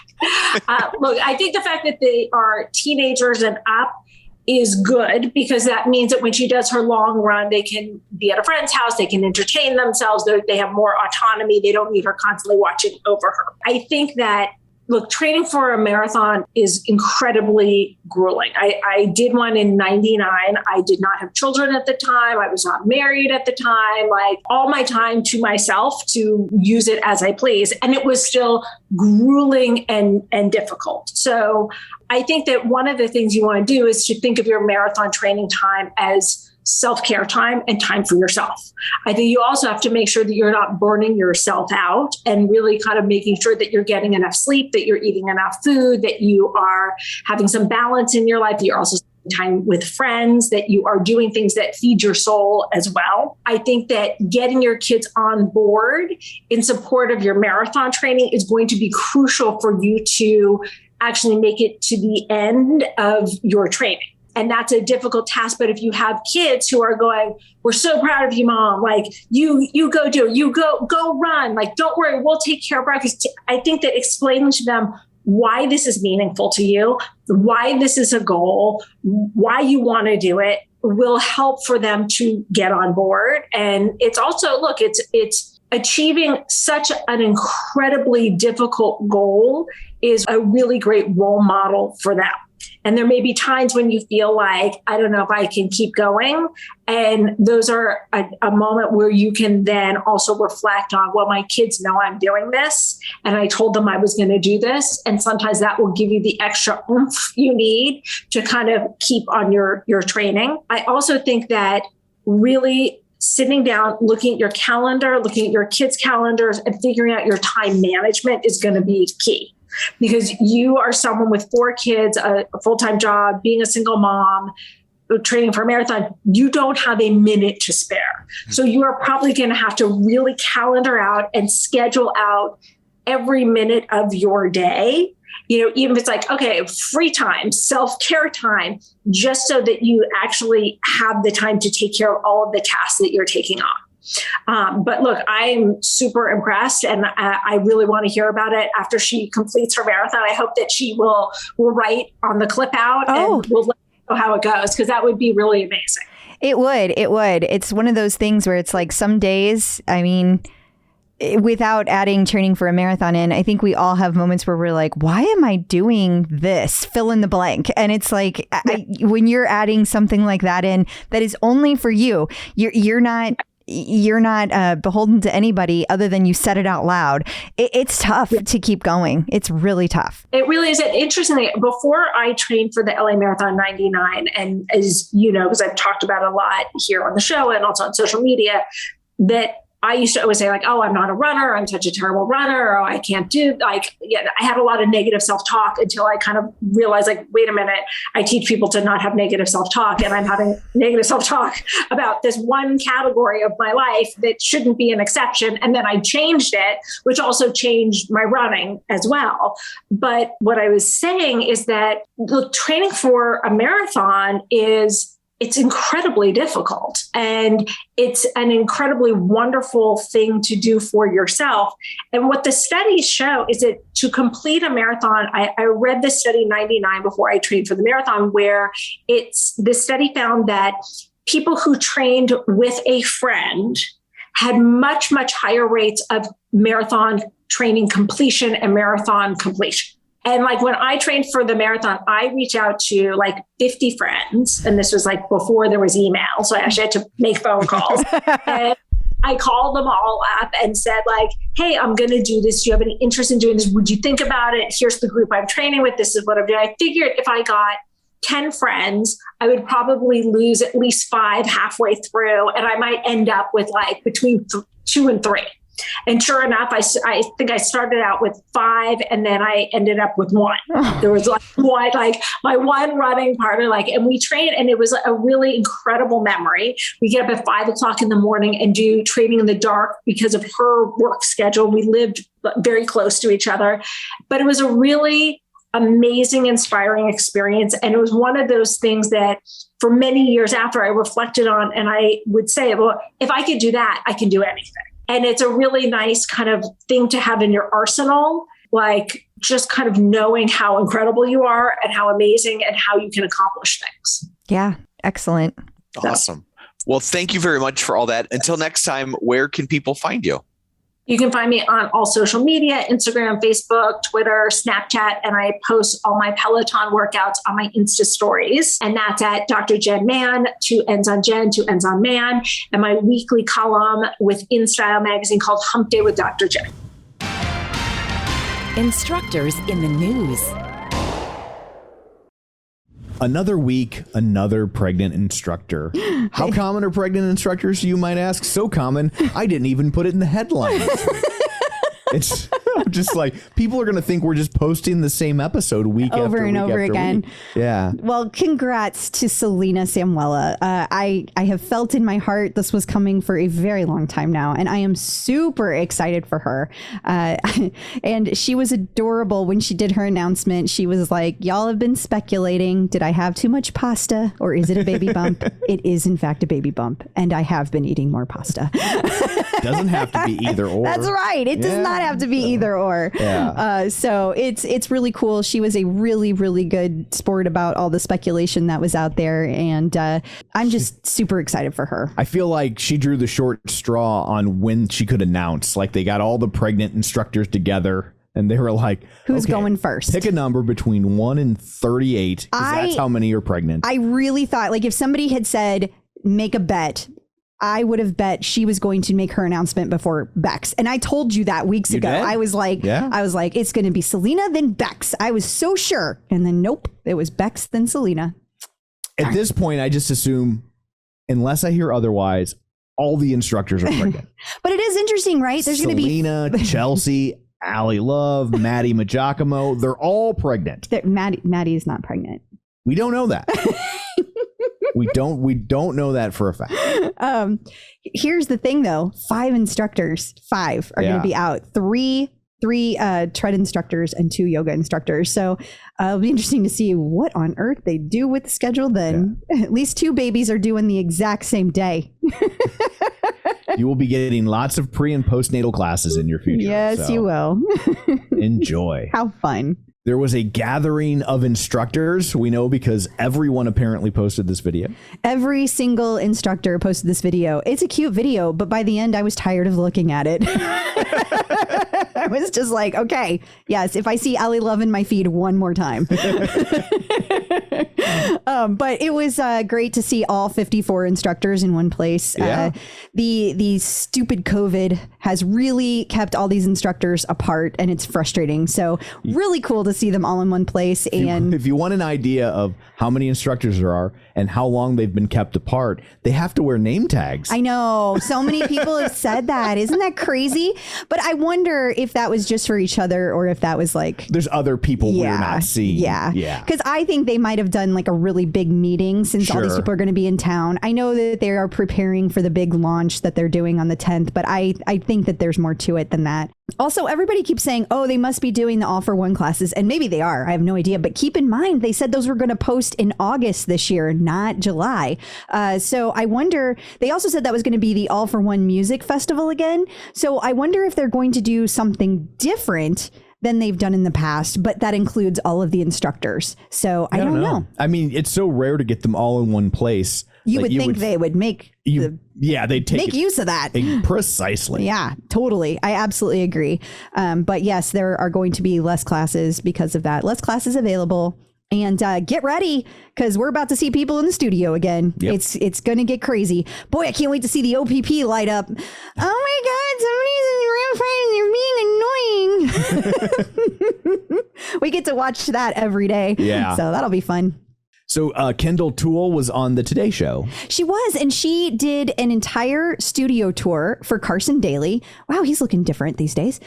Look, I think the fact that they are teenagers and up is good, because that means that when she does her long run, they can be at a friend's house, they can entertain themselves, they have more autonomy, they don't need her constantly watching over her. I think that, look, training for a marathon is incredibly grueling. I did one in 99. I did not have children at the time. I was not married at the time. Like, all my time to myself to use it as I please. And it was still grueling and difficult. So I think that one of the things you want to do is to think of your marathon training time as self-care time and time for yourself. I think you also have to make sure that you're not burning yourself out, and really kind of making sure that you're getting enough sleep, that you're eating enough food, that you are having some balance in your life, that you're also spending time with friends, that you are doing things that feed your soul as well. I think that getting your kids on board in support of your marathon training is going to be crucial for you to actually make it to the end of your training. And that's a difficult task. But if you have kids who are going, we're so proud of you, Mom. Like, you go do it. You go run. Like, don't worry, we'll take care of breakfast. I think that explaining to them why this is meaningful to you, why this is a goal, why you want to do it, will help for them to get on board. And it's also, look, it's achieving such an incredibly difficult goal is a really great role model for them. And there may be times when you feel like, I don't know if I can keep going. And those are a moment where you can then also reflect on, well, my kids know I'm doing this, and I told them I was going to do this. And sometimes that will give you the extra oomph you need to kind of keep on your training. I also think that really sitting down, looking at your calendar, looking at your kids' calendars, and figuring out your time management is going to be key. Because you are someone with 4 kids, a full-time job, being a single mom, training for a marathon, you don't have a minute to spare. So you are probably going to have to really calendar out and schedule out every minute of your day. Even if it's like, okay, free time, self-care time, just so that you actually have the time to take care of all of the tasks that you're taking on. But look, I'm super impressed, and I really want to hear about it after she completes her marathon. I hope that she will write on the clip out and we'll let you know how it goes, because that would be really amazing. It would. It's one of those things where it's like, some days, I mean, without adding training for a marathon in, I think we all have moments where we're like, why am I doing this? Fill in the blank. And it's like, when you're adding something like that in, that is only for you, you're not beholden to anybody other than you said it out loud. It's tough to keep going. It's really tough. It really is. Interestingly, before I trained for the LA Marathon 99, and as you know, because I've talked about it a lot here on the show and also on social media, that I used to always say, like, oh, I'm not a runner. I'm such a terrible runner. Or I can't do, I had a lot of negative self-talk until I kind of realized, like, wait a minute, I teach people to not have negative self-talk, and I'm having negative self-talk about this one category of my life that shouldn't be an exception. And then I changed it, which also changed my running as well. But what I was saying is that, look, training for a marathon it's incredibly difficult, and it's an incredibly wonderful thing to do for yourself. And what the studies show is that to complete a marathon, I read this study 99 before I trained for the marathon, where this study found that people who trained with a friend had much, much higher rates of marathon training completion and marathon completion. And like when I trained for the marathon, I reached out to like 50 friends. And this was like before there was email. So I actually had to make phone calls. And I called them all up and said like, hey, I'm going to do this. Do you have any interest in doing this? Would you think about it? Here's the group I'm training with. This is what I'm doing. I figured if I got 10 friends, I would probably lose at least 5 halfway through. And I might end up with like between 2 and 3. And sure enough, I think I started out with 5 and then I ended up with 1. There was like my one running partner, and we trained, and it was a really incredible memory. We get up at 5 o'clock in the morning and do training in the dark because of her work schedule. We lived very close to each other, but it was a really amazing, inspiring experience. And it was one of those things that for many years after I reflected on, and I would say, well, if I could do that, I can do anything. And it's a really nice kind of thing to have in your arsenal, like just kind of knowing how incredible you are and how amazing and how you can accomplish things. Yeah, excellent. Awesome. Well, thank you very much for all that. Until next time, where can people find you? You can find me on all social media, Instagram, Facebook, Twitter, Snapchat, and I post all my Peloton workouts on my Insta stories. And that's at Dr. Jenn Man, 2 N's on Jenn, 2 N's on Man, and my weekly column with InStyle magazine called Hump Day with Dr. Jenn. Instructors in the news. Another week, another pregnant instructor. How common are pregnant instructors, you might ask? So common, I didn't even put it in the headline. It's just like, people are going to think we're just posting the same episode week over after and week over after again. Week. Yeah. Well, congrats to Selena Samuela. I have felt in my heart this was coming for a very long time now, and I am super excited for her. And she was adorable when she did her announcement. She was like, y'all have been speculating. Did I have too much pasta or is it a baby bump? It is, in fact, a baby bump. And I have been eating more pasta. Doesn't have to be either or. That's right. It does not have to be either or. Yeah. So it's really cool. She was a really, really good sport about all the speculation that was out there. And I'm just super excited for her. I feel like she drew the short straw on when she could announce. Like, they got all the pregnant instructors together and they were like, who's going first? Pick a number between 1 and 38. 'Cause that's how many are pregnant. I really thought, like, if somebody had said, make a bet, I would have bet she was going to make her announcement before Bex. And I told you that weeks ago. Did? I was like, it's going to be Selena, then Bex. I was so sure. And then nope, it was Bex, then Selena. At this point, I just assume, unless I hear otherwise, all the instructors are pregnant. But it is interesting, right? There's going to be Selena, Chelsea, Allie Love, Matty Maggiacomo. They're all pregnant. Matty is not pregnant. We don't know that. We don't know that for a fact. Here's the thing, though. 5 instructors, 5 are going to be out. 3 tread instructors and 2 yoga instructors. So it'll be interesting to see what on earth they do with the schedule then. Yeah. At least 2 babies are due in the exact same day. You will be getting lots of pre and postnatal classes in your future. Yes, you will. Enjoy. How fun. There was a gathering of instructors, we know, because everyone apparently posted this video. Every single instructor posted this video. It's a cute video, but by the end, I was tired of looking at it. I was just like, okay, yes, if I see Allie Love in my feed one more time. But it was great to see all 54 instructors in one place. Yeah. The stupid COVID has really kept all these instructors apart, and it's frustrating. So really cool to see them all in one place. And if you want an idea of how many instructors there are and how long they've been kept apart, they have to wear name tags. I know. So many people have said that. Isn't that crazy? But I wonder if that was just for each other or if that was like... There's other people we're not seeing. Yeah. Because I think they might have done like a really big meeting since all these people are going to be in town. I know that they are preparing for the big launch that they're doing on the 10th, but I think that there's more to it than that. Also, everybody keeps saying, oh, they must be doing the All for One classes. And maybe they are. I have no idea. But keep in mind, they said those were going to post in August this year, not July. So I wonder, they also said that was going to be the All for One Music Festival again. So I wonder if they're going to do something different than they've done in the past, but that includes all of the instructors. So I don't know. I mean, it's so rare to get them all in one place. You would think they would make they'd take use of that. Precisely. Yeah, totally. I absolutely agree. But yes, there are going to be less classes because of that. Less classes available. And get ready, because we're about to see people in the studio again. Yep. It's going to get crazy. Boy, I can't wait to see the OPP light up. Oh my God, somebody's in the ramp fight and they're being annoying. We get to watch that every day. Yeah. So that'll be fun. So Kendall Toole was on the Today Show. She was, and she did an entire studio tour for Carson Daly. Wow, he's looking different these days.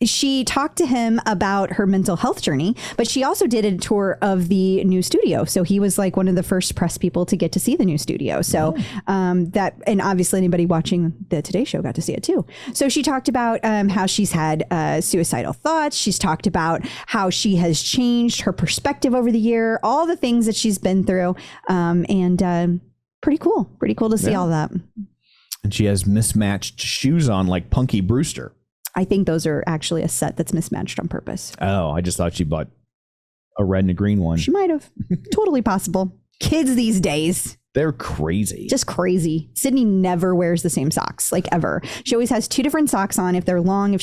She talked to him about her mental health journey, but she also did a tour of the new studio. So he was like one of the first press people to get to see the new studio. So and obviously anybody watching the Today Show got to see it too. So she talked about how she's had suicidal thoughts. She's talked about how she has changed her perspective over the year, all the things that she's been through. Pretty cool to see all that. And she has mismatched shoes on like Punky Brewster. I think those are actually a set that's mismatched on purpose. Oh, I just thought she bought a red and a green one. She might have. Totally possible. Kids these days. They're crazy. Just crazy. Sydney never wears the same socks, like ever. She always has 2 different socks on if they're long. If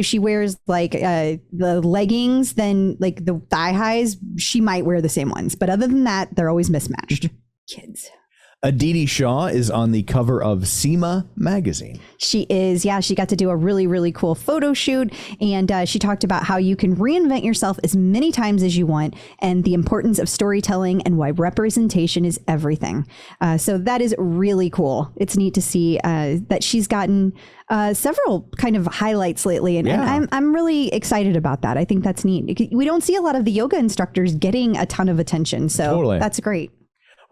she wears like the leggings, then like the thigh highs, she might wear the same ones. But other than that, they're always mismatched. Kids. Aditi Shah is on the cover of Seema magazine. She is. Yeah, she got to do a really, really cool photo shoot. And she talked about how you can reinvent yourself as many times as you want and the importance of storytelling and why representation is everything. So that is really cool. It's neat to see that she's gotten several kind of highlights lately. And I'm really excited about that. I think that's neat. We don't see a lot of the yoga instructors getting a ton of attention. So that's great.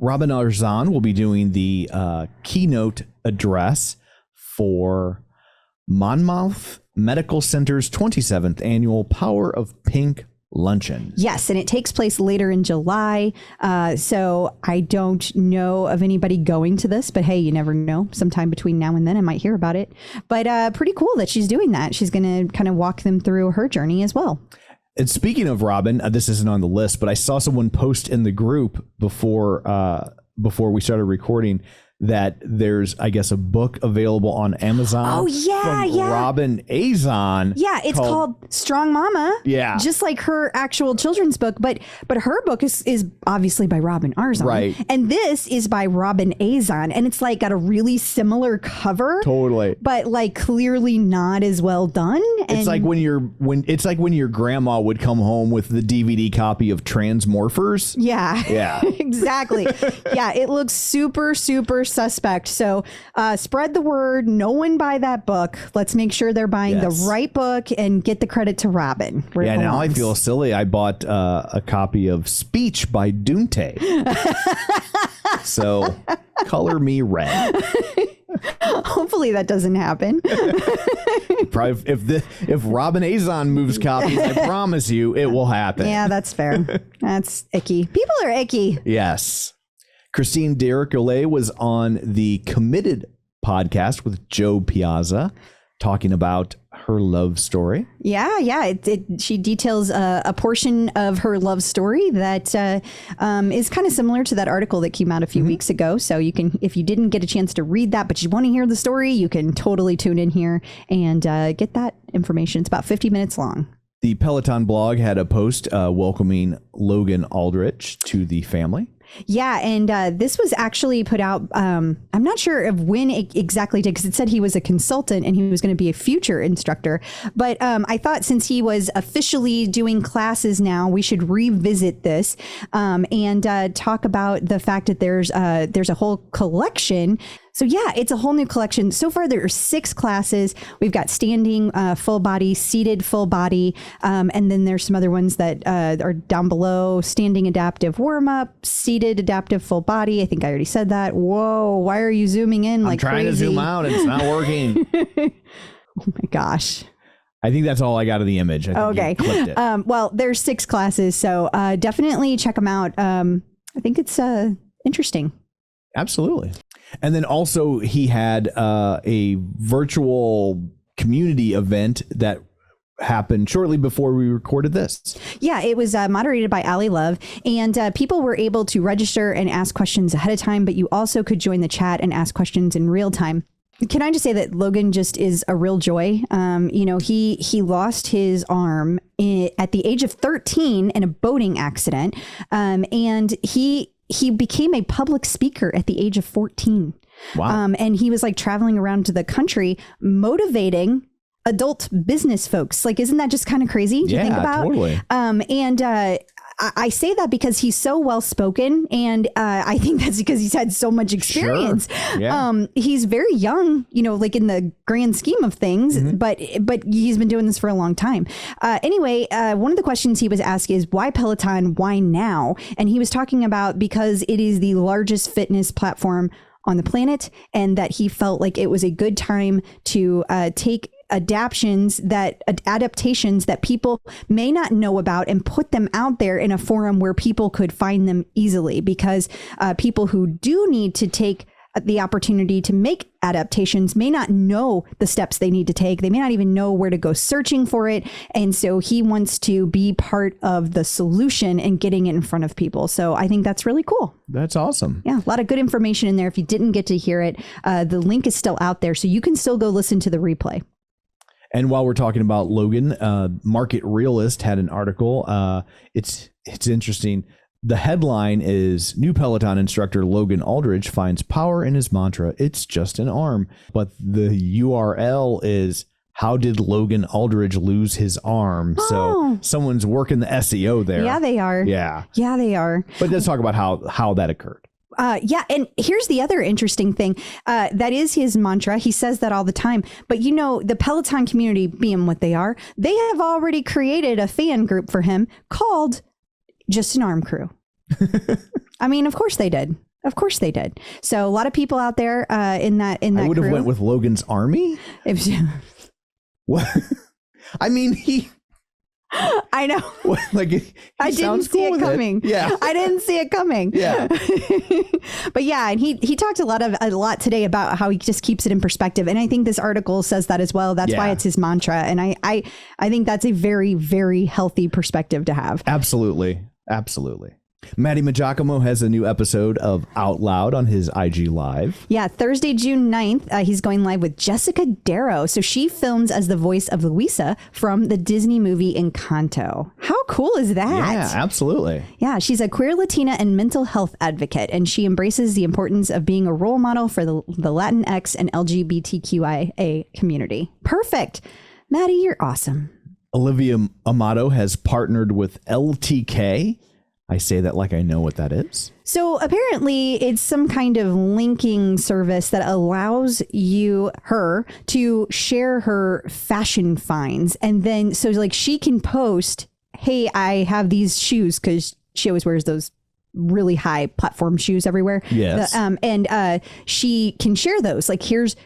Robin Arzon will be doing the keynote address for Monmouth Medical Center's 27th annual Power of Pink Luncheon. Yes, and it takes place later in July. So I don't know of anybody going to this, but hey, you never know. Sometime between now and then I might hear about it. But pretty cool that she's doing that. She's going to kind of walk them through her journey as well. And speaking of Robin, this isn't on the list, but I saw someone post in the group before we started recording that there's, I guess, a book available on Amazon. Oh, yeah, from Robin Arzon. Yeah, it's called Strong Mama. Yeah. Just like her actual children's book. But her book is obviously by Robin Arzon. Right. And this is by Robin Arzon. And it's like got a really similar cover. Totally. But like clearly not as well done. It's like when your grandma would come home with the DVD copy of Transmorphers. Yeah. Yeah. Exactly. Yeah, it looks super, super suspect. So spread the word. No one buy that book. Let's make sure they're buying the right book and get the credit to Robin. Now I feel silly. I bought a copy of Speech by Dunte. So color me red. Hopefully that doesn't happen. Probably if Robin Arzon moves copies, I promise you it will happen. Yeah, that's fair. That's icky. People are icky. Yes. Christine Derrick-Olay was on the Committed podcast with Joe Piazza, talking about her love story. Yeah. She details a portion of her love story that is kind of similar to that article that came out a few weeks ago. So you can, if you didn't get a chance to read that, but you want to hear the story, you can totally tune in here and get that information. It's about 50 minutes long. The Peloton blog had a post welcoming Logan Aldridge to the family. Yeah, and this was actually put out, I'm not sure of when it exactly did, because it said he was a consultant and he was going to be a future instructor. But I thought since he was officially doing classes now, we should revisit this and talk about the fact that there's a whole collection. So yeah, it's a whole new collection. So far, there are 6 classes. We've got standing full body, seated full body, and then there's some other ones that are down below: standing adaptive warm up, seated adaptive full body. I think I already said that. Whoa, why are you zooming in like crazy? I'm trying to zoom out and it's not working. Oh my gosh. I think that's all I got of the image. I think okay. You clipped it. Well, there's 6 classes, so definitely check them out. I think it's interesting. Absolutely. And then also he had a virtual community event that happened shortly before we recorded this. Yeah, it was moderated by Allie Love, and people were able to register and ask questions ahead of time, but you also could join the chat and ask questions in real time. Can I just say that Logan just is a real joy? He lost his arm at the age of 13 in a boating accident, and he became a public speaker at the age of 14. Wow. And he was like traveling around to the country motivating adult business folks. Like, isn't that just kind of crazy to think about? Totally. I say that because he's so well spoken, and I think that's because he's had so much experience. Sure. Yeah. He's very young, like in the grand scheme of things, but he's been doing this for a long time. Anyway, one of the questions he was asked is, why Peloton? Why now? And he was talking about because it is the largest fitness platform on the planet, and that he felt like it was a good time to take adaptations that people may not know about and put them out there in a forum where people could find them easily, because people who do need to take the opportunity to make adaptations may not know the steps they need to take. They may not even know where to go searching for it. And so he wants to be part of the solution and getting it in front of people. So I think that's really cool. That's awesome. Yeah, a lot of good information in there. If you didn't get to hear it, the link is still out there, so you can still go listen to the replay. And while we're talking about Logan, Market Realist had an article. It's interesting. The headline is, new Peloton instructor Logan Aldridge finds power in his mantra, "It's just an arm." But the URL is, how did Logan Aldridge lose his arm? Oh. So someone's working the SEO there. Yeah, they are. Yeah. Yeah, they are. But let's talk about how that occurred. Yeah. And here's the other interesting thing. That is his mantra. He says that all the time. But, the Peloton community, being what they are, they have already created a fan group for him called Just an Arm Crew. I mean, of course they did. Of course they did. So a lot of people out there in that I would have crew. went with Logan's Army. What? I mean, I know. I didn't see it coming. Yeah. I didn't see it coming. Yeah. But yeah, and he talked a lot today about how he just keeps it in perspective. And I think this article says that as well. That's why it's his mantra. And I think that's a very, very healthy perspective to have. Absolutely. Absolutely. Matty Maggiacomo has a new episode of Out Loud on his IG Live. Yeah, Thursday, June 9th, he's going live with Jessica Darrow. So she films as the voice of Luisa from the Disney movie Encanto. How cool is that? Yeah, absolutely. Yeah, she's a queer Latina and mental health advocate, and she embraces the importance of being a role model for the Latinx and LGBTQIA community. Perfect. Matty, you're awesome. Olivia Amato has partnered with LTK. I say that like I know what that is. So apparently it's some kind of linking service that allows her to share her fashion finds. And then so like she can post, hey, I have these shoes, because she always wears those really high platform shoes everywhere. Yes. And she can share those. Like, here's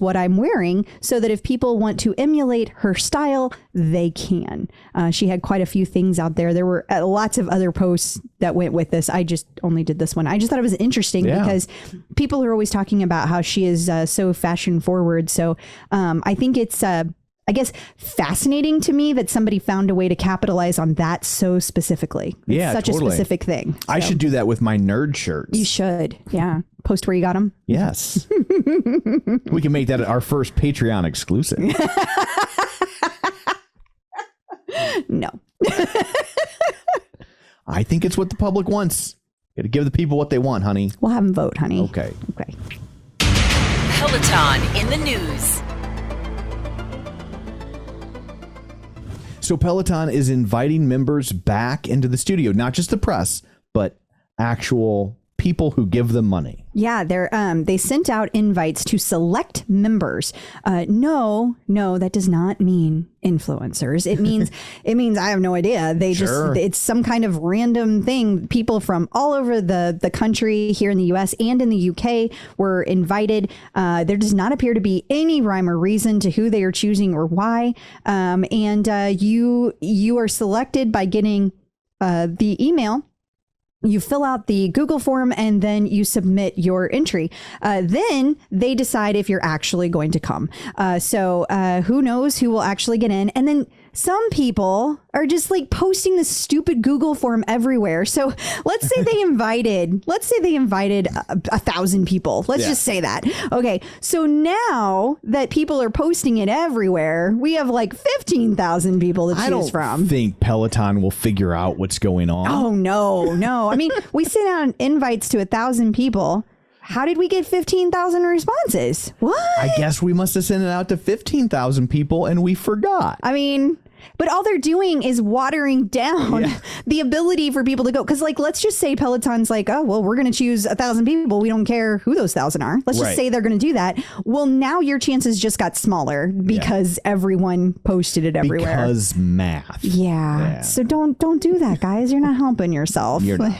what I'm wearing, so that if people want to emulate her style, they can. She had quite a few things out there. There were lots of other posts that went with this. I just only did this one. I just thought it was interesting because people are always talking about how she is so fashion forward. So I think it's I guess fascinating to me that somebody found a way to capitalize on that so specifically. It's such a specific thing. So. I should do that with my nerd shirts. You should. Yeah. Post where you got them. Yes. We can make that our first Patreon exclusive. No. I think it's what the public wants. Got to give the people what they want, honey. We'll have them vote, honey. Okay. Peloton in the news. So Peloton is inviting members back into the studio, not just the press, but actual people who give them money. Yeah, they sent out invites to select members. No, that does not mean influencers. It means I have no idea. It's some kind of random thing. People from all over the country here in the US and in the UK were invited. There does not appear to be any rhyme or reason to who they are choosing or why. And you are selected by getting the email. You fill out the Google form and then you submit your entry. Then they decide if you're actually going to come. So who knows who will actually get in. And then some people are just like posting this stupid Google form everywhere. So let's say they invited 1,000 people. Let's just say that. Okay. So now that people are posting it everywhere, we have like 15,000 people to choose from. I don't think Peloton will figure out what's going on. Oh, no. I mean, we sent out invites to 1,000 people. How did we get 15,000 responses? What? I guess we must have sent it out to 15,000 people and we forgot. I mean, but all they're doing is watering down the ability for people to go. Because, like, let's just say Peloton's like, oh, well, we're going to choose 1,000 people. We don't care who those 1,000 are. Let's just say they're going to do that. Well, now your chances just got smaller because everyone posted it everywhere. Because math. Yeah. So don't do that, guys. You're not helping yourself. You're not.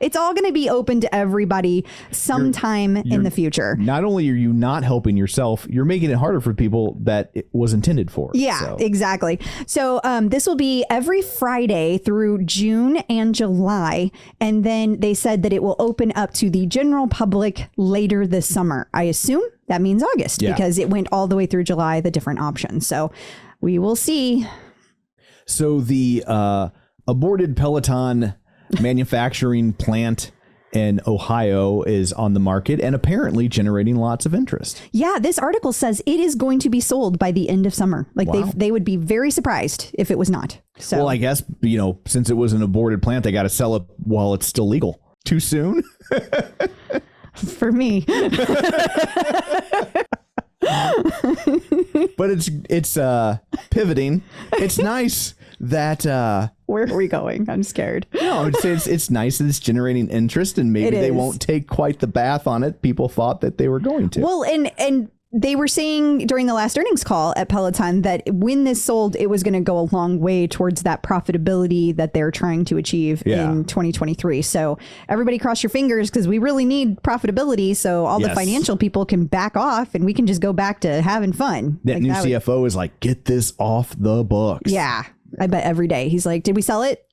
It's all going to be open to everybody sometime in the future. Not only are you not helping yourself, you're making it harder for people that it was intended for. Yeah, exactly. So this will be every Friday through June and July. And then they said that it will open up to the general public later this summer. I assume that means August because it went all the way through July, the different options. So we will see. So the aborted Peloton manufacturing plant in Ohio is on the market and apparently generating lots of interest. Yeah, this article says it is going to be sold by the end of summer. Like they would be very surprised if it was not. So, well, I guess, since it was an aborted plant, they got to sell it while it's still legal. Too soon? For me. But it's pivoting. It's nice that where are we going? I'm scared. No, it's nice that it's generating interest, and maybe they won't take quite the bath on it people thought that they were going to. Well, and they were saying during the last earnings call at Peloton that when this sold, it was going to go a long way towards that profitability that they're trying to achieve in 2023. So everybody cross your fingers because we really need profitability so all the financial people can back off and we can just go back to having fun. That new CFO is like, get this off the books. Yeah, I bet every day. He's like, did we sell it?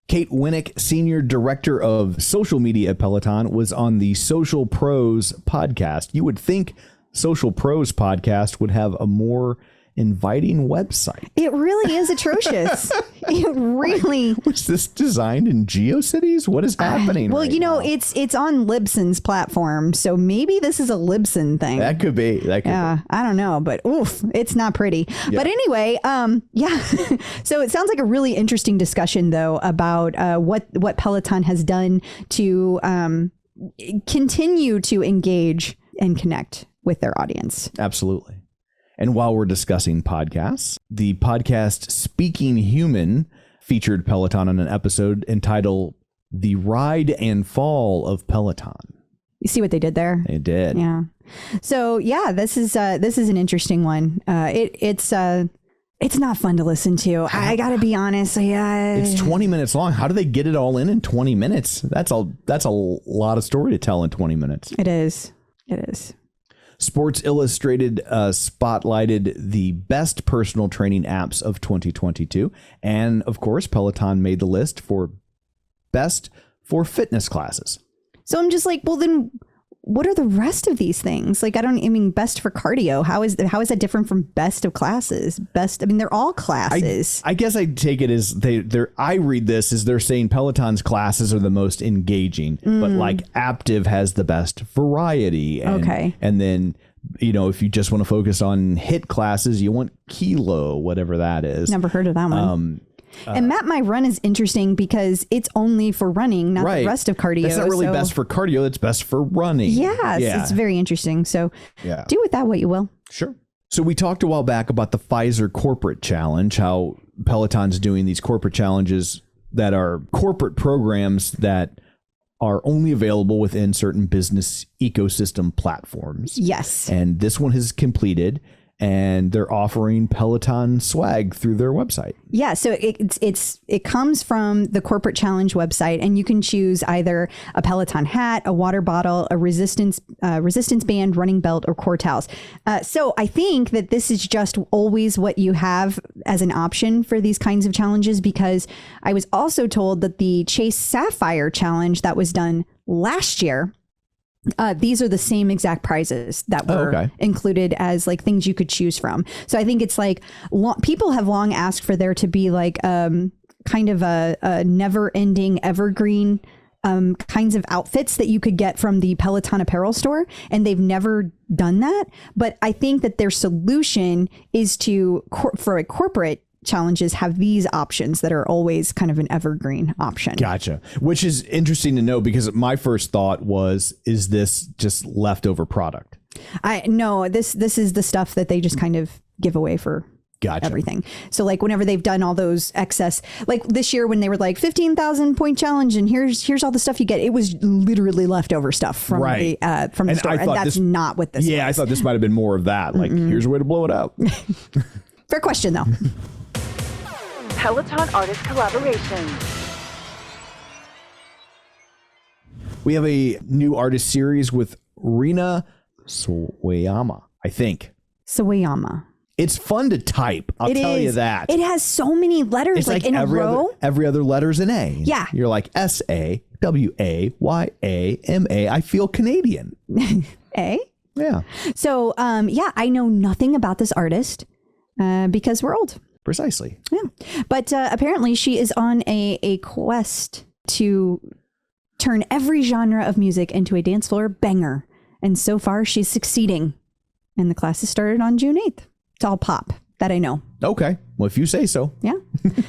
Kate Winnick, Senior Director of Social Media at Peloton, was on the Social Pros podcast. You would think Social Pros podcast would have a more inviting website. It really is atrocious. It really. Was this designed in GeoCities? What is happening? Well, now? it's on Libsyn's platform, so maybe this is a Libsyn thing. That could be. I don't know, but oof, it's not pretty. Yeah. But anyway, so it sounds like a really interesting discussion, though, about what Peloton has done to continue to engage and connect with their audience. Absolutely. And while we're discussing podcasts, the podcast Speaking Human featured Peloton on an episode entitled The Ride and Fall of Peloton. You see what they did there? They did. Yeah. So this is an interesting one. It's not fun to listen to. I got to be honest. It's 20 minutes long. How do they get it all in 20 minutes? That's a lot of story to tell in 20 minutes. It is. Sports Illustrated spotlighted the best personal training apps of 2022. And of course, Peloton made the list for best for fitness classes. So I'm just like, well, then what are the rest of these things? Like, best for cardio. How is that different from best of classes? They're all classes. I guess I take it as I read this as they're saying Peloton's classes are the most engaging, but like Aptive has the best variety. And then, if you just want to focus on HIIT classes, you want Kilo, whatever that is. Never heard of that one. And Map My Run is interesting because it's only for running, not the rest of cardio. It's not really best for cardio. It's best for running. Yes, it's very interesting. So do with that what you will. Sure. So we talked a while back about the Pfizer corporate challenge, how Peloton's doing these corporate challenges that are corporate programs that are only available within certain business ecosystem platforms. Yes. And this one has completed. And they're offering Peloton Swag through their website. Yeah, so it comes from the Corporate Challenge website, and you can choose either a Peloton hat, a water bottle, a resistance band, running belt, or core towels. So I think that this is just always what you have as an option for these kinds of challenges, because I was also told that the Chase Sapphire challenge that was done last year these are the same exact prizes that were included as like things you could choose from. So I think it's like people have long asked for there to be like kind of a never ending evergreen kinds of outfits that you could get from the Peloton apparel store. And they've never done that. But I think that their solution is to, for a corporate challenges, have these options that are always kind of an evergreen option. Gotcha. Which is interesting to know, because my first thought was, is this just leftover product? No, this is the stuff that they just kind of give away for everything. So like whenever they've done all those excess, like this year when they were like 15,000 point challenge and here's all the stuff you get, it was literally leftover stuff from the store. And that's not what this was. I thought this might have been more of that. Like, here's a way to blow it up. Fair question though. Peloton artist collaboration. We have a new artist series with Rina Sawayama, I think. Sawayama. It's fun to type. I'll tell you that. It has so many letters, it's like in a row. Every other letter's an A. Yeah. You're like Sawayama. I feel Canadian. A? Yeah. So, I know nothing about this artist because we're old. Precisely. Yeah. But apparently she is on a quest to turn every genre of music into a dance floor banger. And so far she's succeeding. And the classes started on June 8th. It's all pop. That I know. Okay. Well, if you say so. Yeah.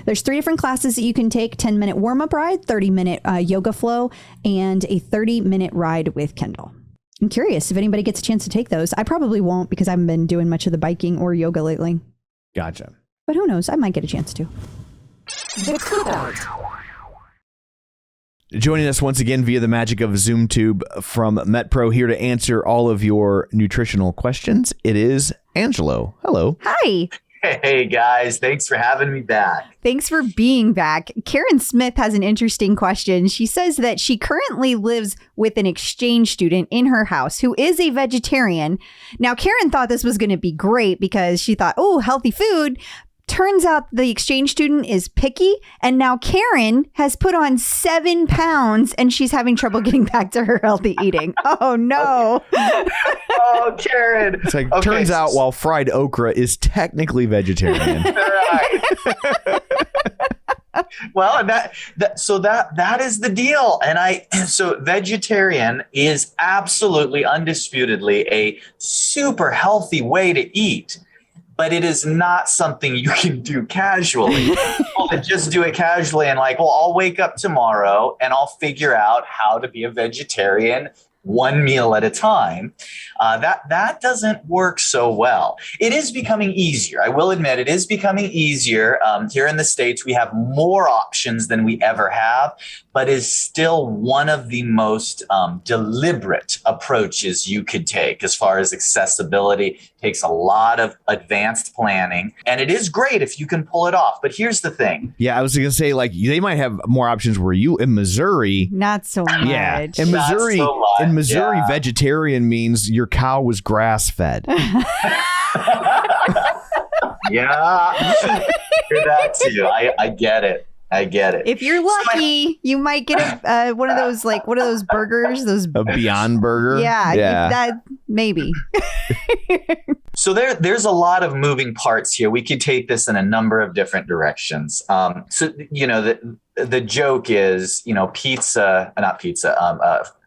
There's 3 different classes that you can take: 10-minute warm-up ride, 30-minute yoga flow, and a 30-minute ride with Kendall. I'm curious if anybody gets a chance to take those. I probably won't because I haven't been doing much of the biking or yoga lately. Gotcha. But who knows? I might get a chance to. The Cookout. Joining us once again via the magic of ZoomTube from MetPro, here to answer all of your nutritional questions, it is Angelo. Hello. Hi. Hey guys, thanks for having me back. Thanks for being back. Karen Smith has an interesting question. She says that she currently lives with an exchange student in her house who is a vegetarian. Now, Karen thought this was going to be great because she thought, oh, healthy food. Turns out the exchange student is picky, and now Karen has put on 7 pounds and she's having trouble getting back to her healthy eating. Oh, no. Oh, Karen. It's like, turns out while fried okra is technically vegetarian. Right. Well, and that is the deal. And so vegetarian is absolutely, undisputedly a super healthy way to eat. But it is not something you can do casually. People that just do it casually and like, well, I'll wake up tomorrow and I'll figure out how to be a vegetarian one meal at a time. That doesn't work so well. It is becoming easier. I will admit it is becoming easier. Here in the States, we have more options than we ever have, but is still one of the most deliberate approaches you could take as far as accessibility. Takes a lot of advanced planning, and it is great if you can pull it off. But here's the thing. Yeah, I was going to say, like, they might have more options where you in Missouri. Not so much. Yeah, in Missouri, vegetarian means your cow was grass fed. Yeah, hear that too. I get it. I get it. If you're lucky, you might get one of those burgers, a Beyond Burger. Yeah. That maybe. So there's a lot of moving parts here. We could take this in a number of different directions. So the joke is,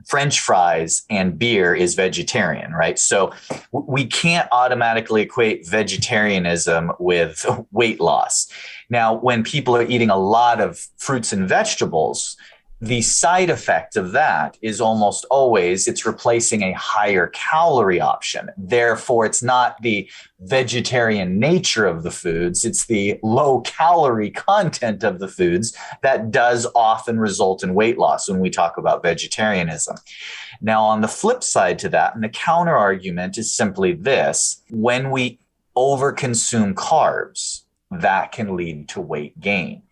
French fries and beer is vegetarian, right? So we can't automatically equate vegetarianism with weight loss. Now, when people are eating a lot of fruits and vegetables, the side effect of that is almost always it's replacing a higher calorie option. Therefore, it's not the vegetarian nature of the foods, it's the low calorie content of the foods that does often result in weight loss when we talk about vegetarianism. Now, on the flip side to that, and the counter argument is simply this: when we overconsume carbs, that can lead to weight gain.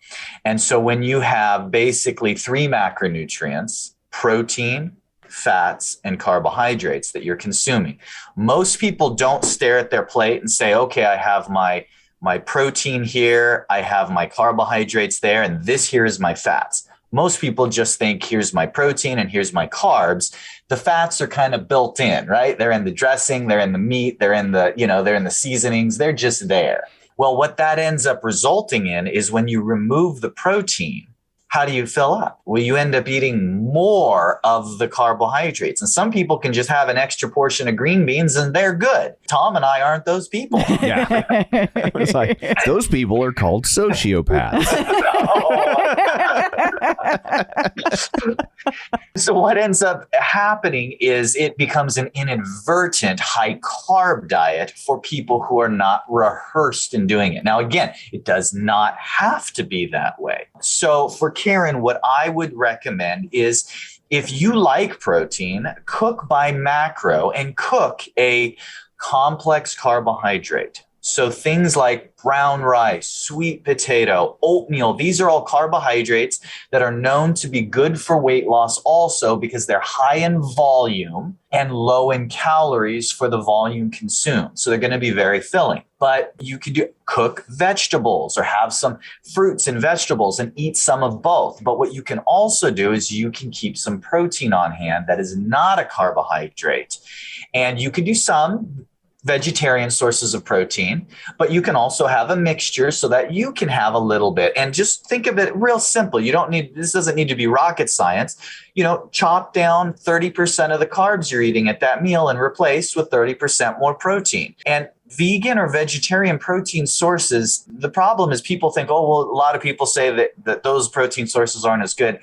And so when you have basically 3 macronutrients, protein, fats, and carbohydrates that you're consuming, most people don't stare at their plate and say, okay, I have my protein here, I have my carbohydrates there, and this here is my fats. most people just think, here's my protein and here's my carbs. The fats are kind of built in, right? They're in the dressing, they're in the meat, they're in the, they're in the seasonings, they're just there. Well, what that ends up resulting in is when you remove the protein, how do you fill up? Well, you end up eating more of the carbohydrates. And some people can just have an extra portion of green beans and they're good. Tom and I aren't those people. Yeah. It's like, those people are called sociopaths. So what ends up happening is it becomes an inadvertent high carb diet for people who are not rehearsed in doing it. Now, again, it does not have to be that way. So for Karen, what I would recommend is if you like protein, cook by macro and cook a complex carbohydrate. So things like brown rice, sweet potato, oatmeal, these are all carbohydrates that are known to be good for weight loss also because they're high in volume and low in calories for the volume consumed. So they're going to be very filling. But you could cook vegetables or have some fruits and vegetables and eat some of both. But what you can also do is you can keep some protein on hand that is not a carbohydrate. And you could do some vegetarian sources of protein, but you can also have a mixture so that you can have a little bit. And just think of it real simple. This doesn't need to be rocket science. Chop down 30% of the carbs you're eating at that meal and replace with 30% more protein. And vegan or vegetarian protein sources, the problem is people think, oh, well, a lot of people say that those protein sources aren't as good.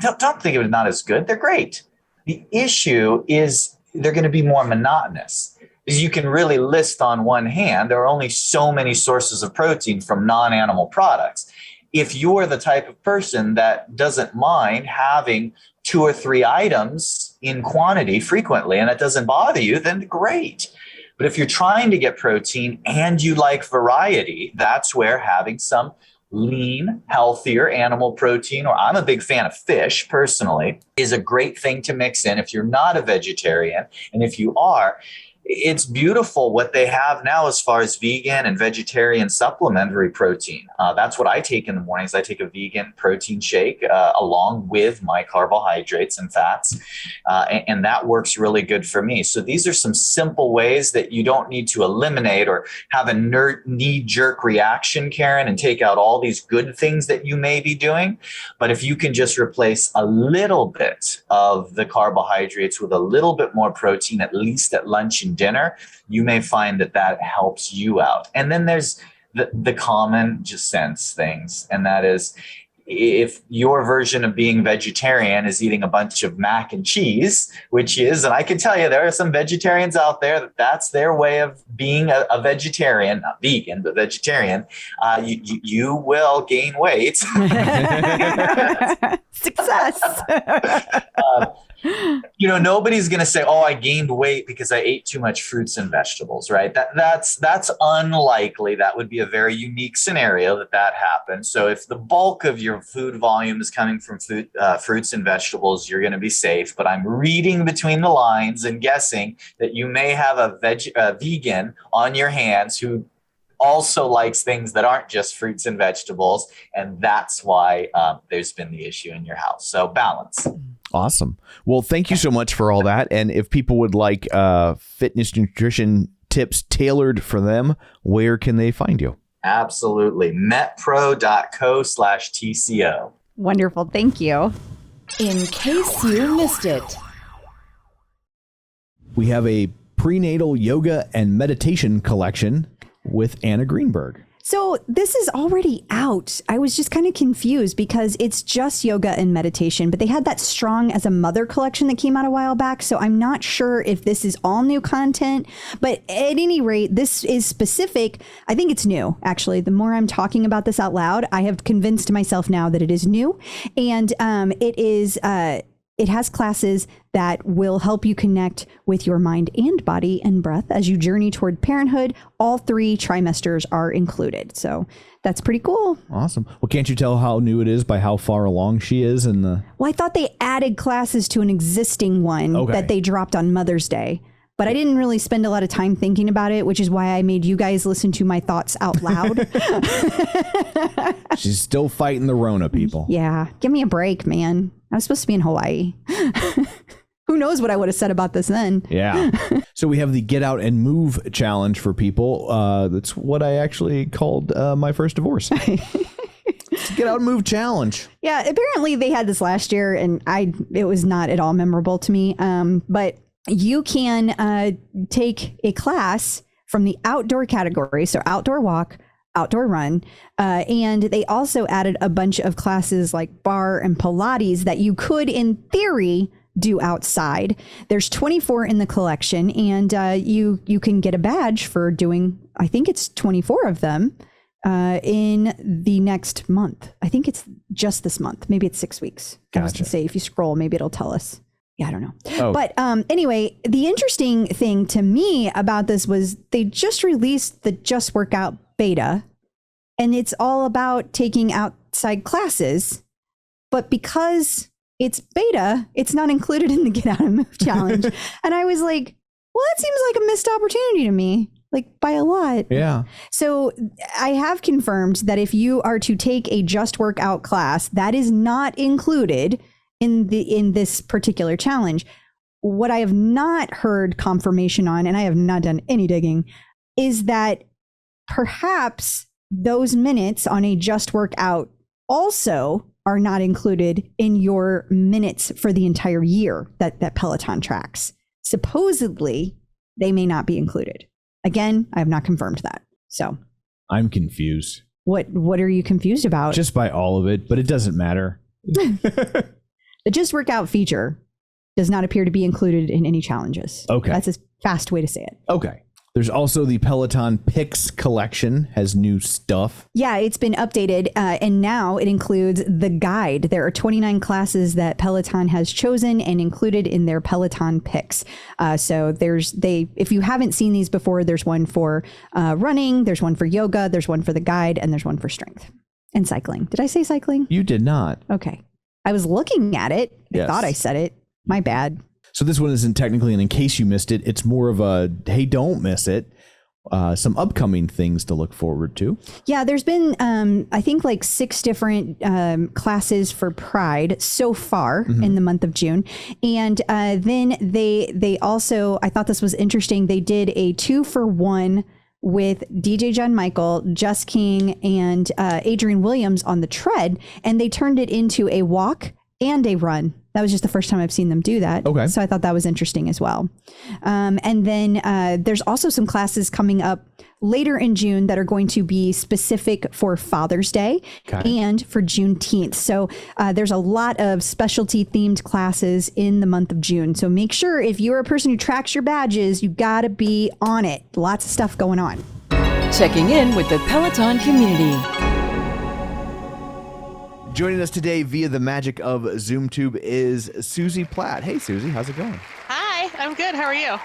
Don't think of it not as good. They're great. The issue is they're going to be more monotonous. Is you can really list on one hand, there are only so many sources of protein from non-animal products. If you're the type of person that doesn't mind having 2 or 3 items in quantity frequently, and that doesn't bother you, then great. But if you're trying to get protein and you like variety, that's where having some lean, healthier animal protein, or I'm a big fan of fish personally, is a great thing to mix in if you're not a vegetarian. And if you are, it's beautiful what they have now as far as vegan and vegetarian supplementary protein. That's what I take in the mornings. I take a vegan protein shake along with my carbohydrates and fats, and that works really good for me. So these are some simple ways that you don't need to eliminate or have a knee-jerk reaction, Karen, and take out all these good things that you may be doing. But if you can just replace a little bit of the carbohydrates with a little bit more protein, at least at lunch and dinner, you may find that helps you out. And then there's the common just sense things. And that is, if your version of being vegetarian is eating a bunch of mac and cheese, which is, and I can tell you there are some vegetarians out there that's their way of being a vegetarian, not vegan, but vegetarian, you will gain weight. Success. Nobody's going to say, oh, I gained weight because I ate too much fruits and vegetables, right? That's unlikely. That would be a very unique scenario that happens. So if the bulk of your food volume is coming from fruits and vegetables, you're going to be safe. But I'm reading between the lines and guessing that you may have a vegan on your hands who also likes things that aren't just fruits and vegetables. And that's why there's been the issue in your house. So balance. Awesome. Well, thank you so much for all that. And if people would like fitness nutrition tips tailored for them, where can they find you? Absolutely. metpro.co/TCO. Wonderful. Thank you. In case you missed it. We have a prenatal yoga and meditation collection with Anna Greenberg. So this is already out. I was just kind of confused because it's just yoga and meditation, but they had that Strong as a Mother collection that came out a while back. So I'm not sure if this is all new content, but at any rate, this is specific. I think it's new. Actually, the more I'm talking about this out loud, I have convinced myself now that it is new. And it has classes that will help you connect with your mind and body and breath as you journey toward parenthood. All 3 trimesters are included. So that's pretty cool. Awesome. Well, can't you tell how new it is by how far along she is in the... Well, I thought they added classes to an existing one that they dropped on Mother's Day. but I didn't really spend a lot of time thinking about it, which is why I made you guys listen to my thoughts out loud. She's still fighting the Rona, people. Yeah. Give me a break, man. I was supposed to be in Hawaii. Who knows what I would have said about this then? Yeah. So we have the Get Out and Move challenge for people. That's what I actually called my first divorce. Get Out and Move challenge. Yeah. Apparently they had this last year and it was not at all memorable to me. But you can take a class from the outdoor category. So outdoor walk, outdoor run. And they also added a bunch of classes like bar and Pilates that you could, in theory, do outside. There's 24 in the collection, and you can get a badge for doing, I think it's 24 of them in the next month. I think it's just this month. Maybe it's 6 weeks. I was to say, if you scroll, maybe it'll tell us. Yeah, I don't know. Oh. But anyway, the interesting thing to me about this was they just released the Just Workout beta, and it's all about taking outside classes. But because it's beta, it's not included in the Get Out and Move challenge. And I was like, well, that seems like a missed opportunity to me, like by a lot. Yeah. So I have confirmed that if you are to take a Just Workout class, that is not included in this particular challenge. What I have not heard confirmation on, and I have not done any digging, is that perhaps those minutes on a Just Workout also are not included in your minutes for the entire year that Peloton tracks. Supposedly, they may not be included. Again, I have not confirmed that. So I'm confused. What are you confused about? Just by all of it, but it doesn't matter. The Just Workout feature does not appear to be included in any challenges. Okay. That's a fast way to say it. Okay. There's also the Peloton Picks collection, has new stuff. Yeah, it's been updated, and now it includes the guide. There are 29 classes that Peloton has chosen and included in their Peloton Picks. So if you haven't seen these before, there's one for running, there's one for yoga, there's one for the guide, and there's one for strength and cycling. Did I say cycling? You did not. Okay. I was looking at it. Yes. I thought I said it. My bad. So this one isn't technically an in case you missed it. It's more of a, hey, don't miss it. Some upcoming things to look forward to. Yeah, there's been, I think, like 6 different classes for Pride so far in the month of June. And then they also, I thought this was interesting, they did a 2-for-1 with DJ John Michael, Just King, and Adrian Williams on the tread. And they turned it into a walk and a run. That was just the first time I've seen them do that. Okay. So I thought that was interesting as well. And then there's also some classes coming up later in June that are going to be specific for Father's Day and for Juneteenth. So there's a lot of specialty themed classes in the month of June. So make sure if you're a person who tracks your badges, you gotta be on it. Lots of stuff going on. Checking in with the Peloton community. Joining us today via the magic of ZoomTube is Susie Platt. Hey, Susie, how's it going? Hi, I'm good. How are you?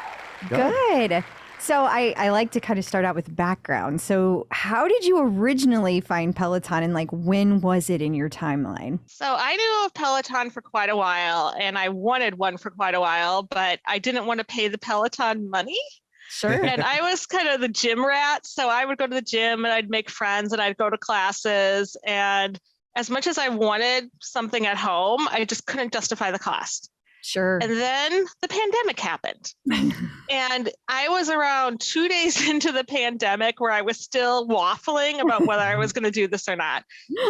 Good. So I like to kind of start out with background. So how did you originally find Peloton, and like when was it in your timeline? So I knew of Peloton for quite a while, and I wanted one for quite a while, but I didn't want to pay the Peloton money. Sure. And I was kind of the gym rat. So I would go to the gym and I'd make friends and I'd go to classes. And as much as I wanted something at home, I just couldn't justify the cost. Sure. And then the pandemic happened. And I was around 2 days into the pandemic where I was still waffling about whether I was going to do this or not.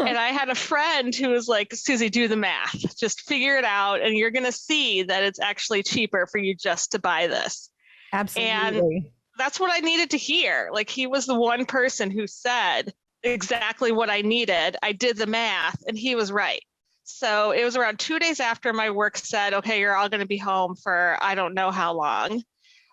And I had a friend who was like, Susie, do the math, just figure it out. And you're going to see that it's actually cheaper for you just to buy this. Absolutely. And that's what I needed to hear. Like, he was the one person who said exactly what I needed. I did the math and he was right. So it was around 2 days after my work said, okay, you're all going to be home for I don't know how long,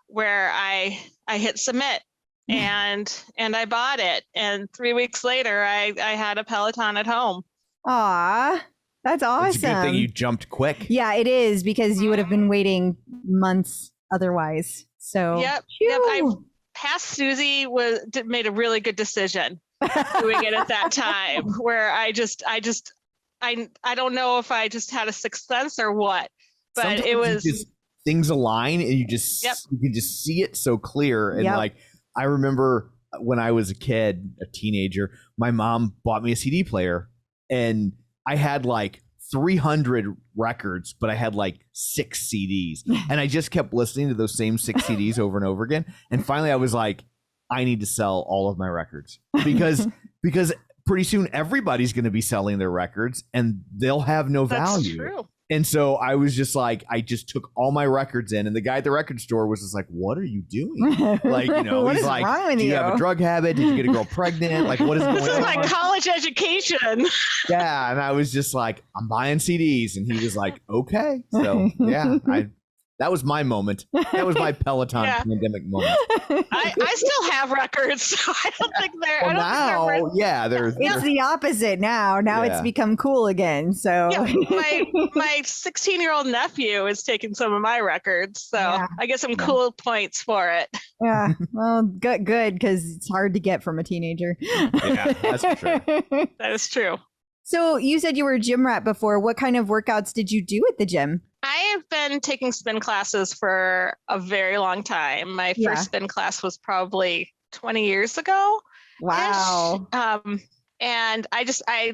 where I hit submit and I bought it. And 3 weeks later, I had a Peloton at home. Aw, that's awesome. It's a good thing you jumped quick. Yeah, it is, because you would have been waiting months otherwise. So Yep. I past Susie made a really good decision doing it at that time, where I don't know if I just had a sixth sense or what, but Sometimes it was you just things align and you just you can just see it so clear. And like I remember when I was a kid, a teenager, my mom bought me a CD player and I had like 300 records, but I had like 6 CDs and I just kept listening to those same 6 CDs over and over again. And finally I was like, I need to sell all of my records because pretty soon everybody's going to be selling their records and they'll have no value. That's true. And so I was just like, I just took all my records in, and the guy at the record store was just like, "What are you doing?" Like, you know, What he's is like, wrong with "Do you you? have a drug habit? Did you get a girl pregnant? Like, what is going This is on?" my college education. Yeah, and I was just like, "I'm buying CDs," and he was like, "Okay." So yeah, that was my moment. That was my Peloton pandemic moment. I still have records, so I don't think they're. Well, I don't now, think they're worth. It's the opposite now. Now it's become cool again. So my 16-year-old nephew is taking some of my records, so I get some cool points for it. Yeah, well, good, because it's hard to get from a teenager. Yeah, that's for sure. That is true. So you said you were a gym rat before. What kind of workouts did you do at the gym? I have been taking spin classes for a very long time. My first spin class was probably 20 years ago. Wow. And I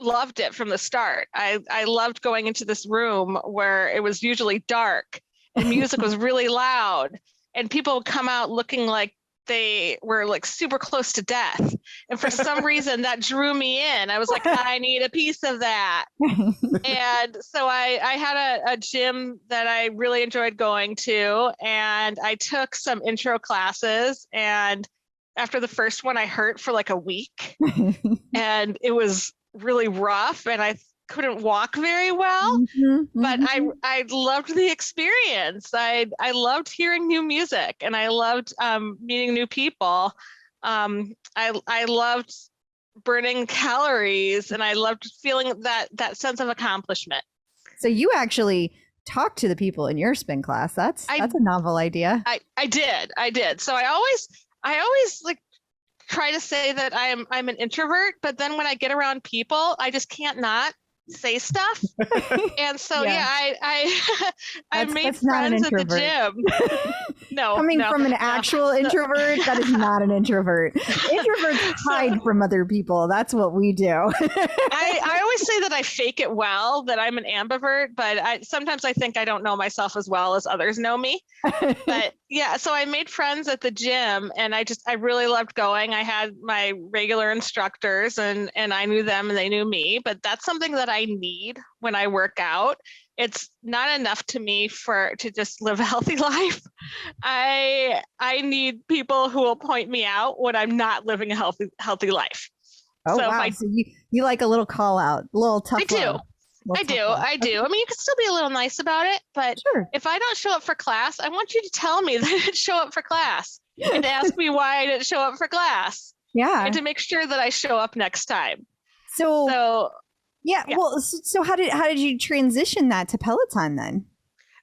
loved it from the start. I loved going into this room where it was usually dark and music was really loud and people would come out looking like they were like super close to death. And for some reason that drew me in. I was like, I need a piece of that. And so I had a gym that I really enjoyed going to, and I took some intro classes, and after the first one I hurt for like a week and it was really rough and I couldn't walk very well, but I loved the experience. I loved hearing new music and I loved meeting new people. I loved burning calories and I loved feeling that sense of accomplishment. So you actually talked to the people in your spin class. That's a novel idea. I did. So I always like try to say that I'm an introvert, but then when I get around people, I just can't not say stuff. And so I made friends at the gym. No, coming from an actual introvert, that is not an introvert. Introverts hide from other people. That's what we do. I always say that I fake it well, that I'm an ambivert, but sometimes I think I don't know myself as well as others know me. But yeah, so I made friends at the gym and I really loved going. I had my regular instructors and I knew them and they knew me, but that's something that I need when I work out. It's not enough to me to just live a healthy life. I need people who will point me out when I'm not living a healthy life. Oh, so wow. So you like a little call out, a little tough love. I do. I mean, you can still be a little nice about it, but if I don't show up for class, I want you to tell me that I didn't show up for class and to ask me why I didn't show up for class. Yeah. And to make sure that I show up next time. So well, so how did you transition that to Peloton then?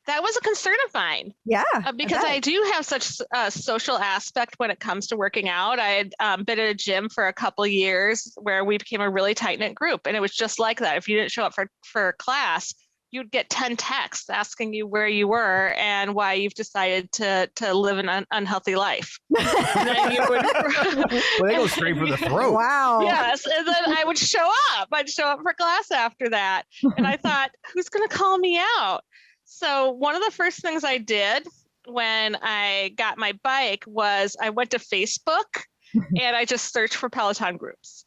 That was a concern of mine. Yeah. Because I do have such a social aspect when it comes to working out. I had been at a gym for a couple of years where we became a really tight-knit group. And it was just like that. If you didn't show up for class, you'd get 10 texts asking you where you were and why you've decided to live an unhealthy life. And then you would, well, they go straight for the throat. Wow. Yes. And then I would show up. I'd show up for class after that. And I thought, who's going to call me out? So one of the first things I did when I got my bike was I went to Facebook and I just searched for Peloton groups.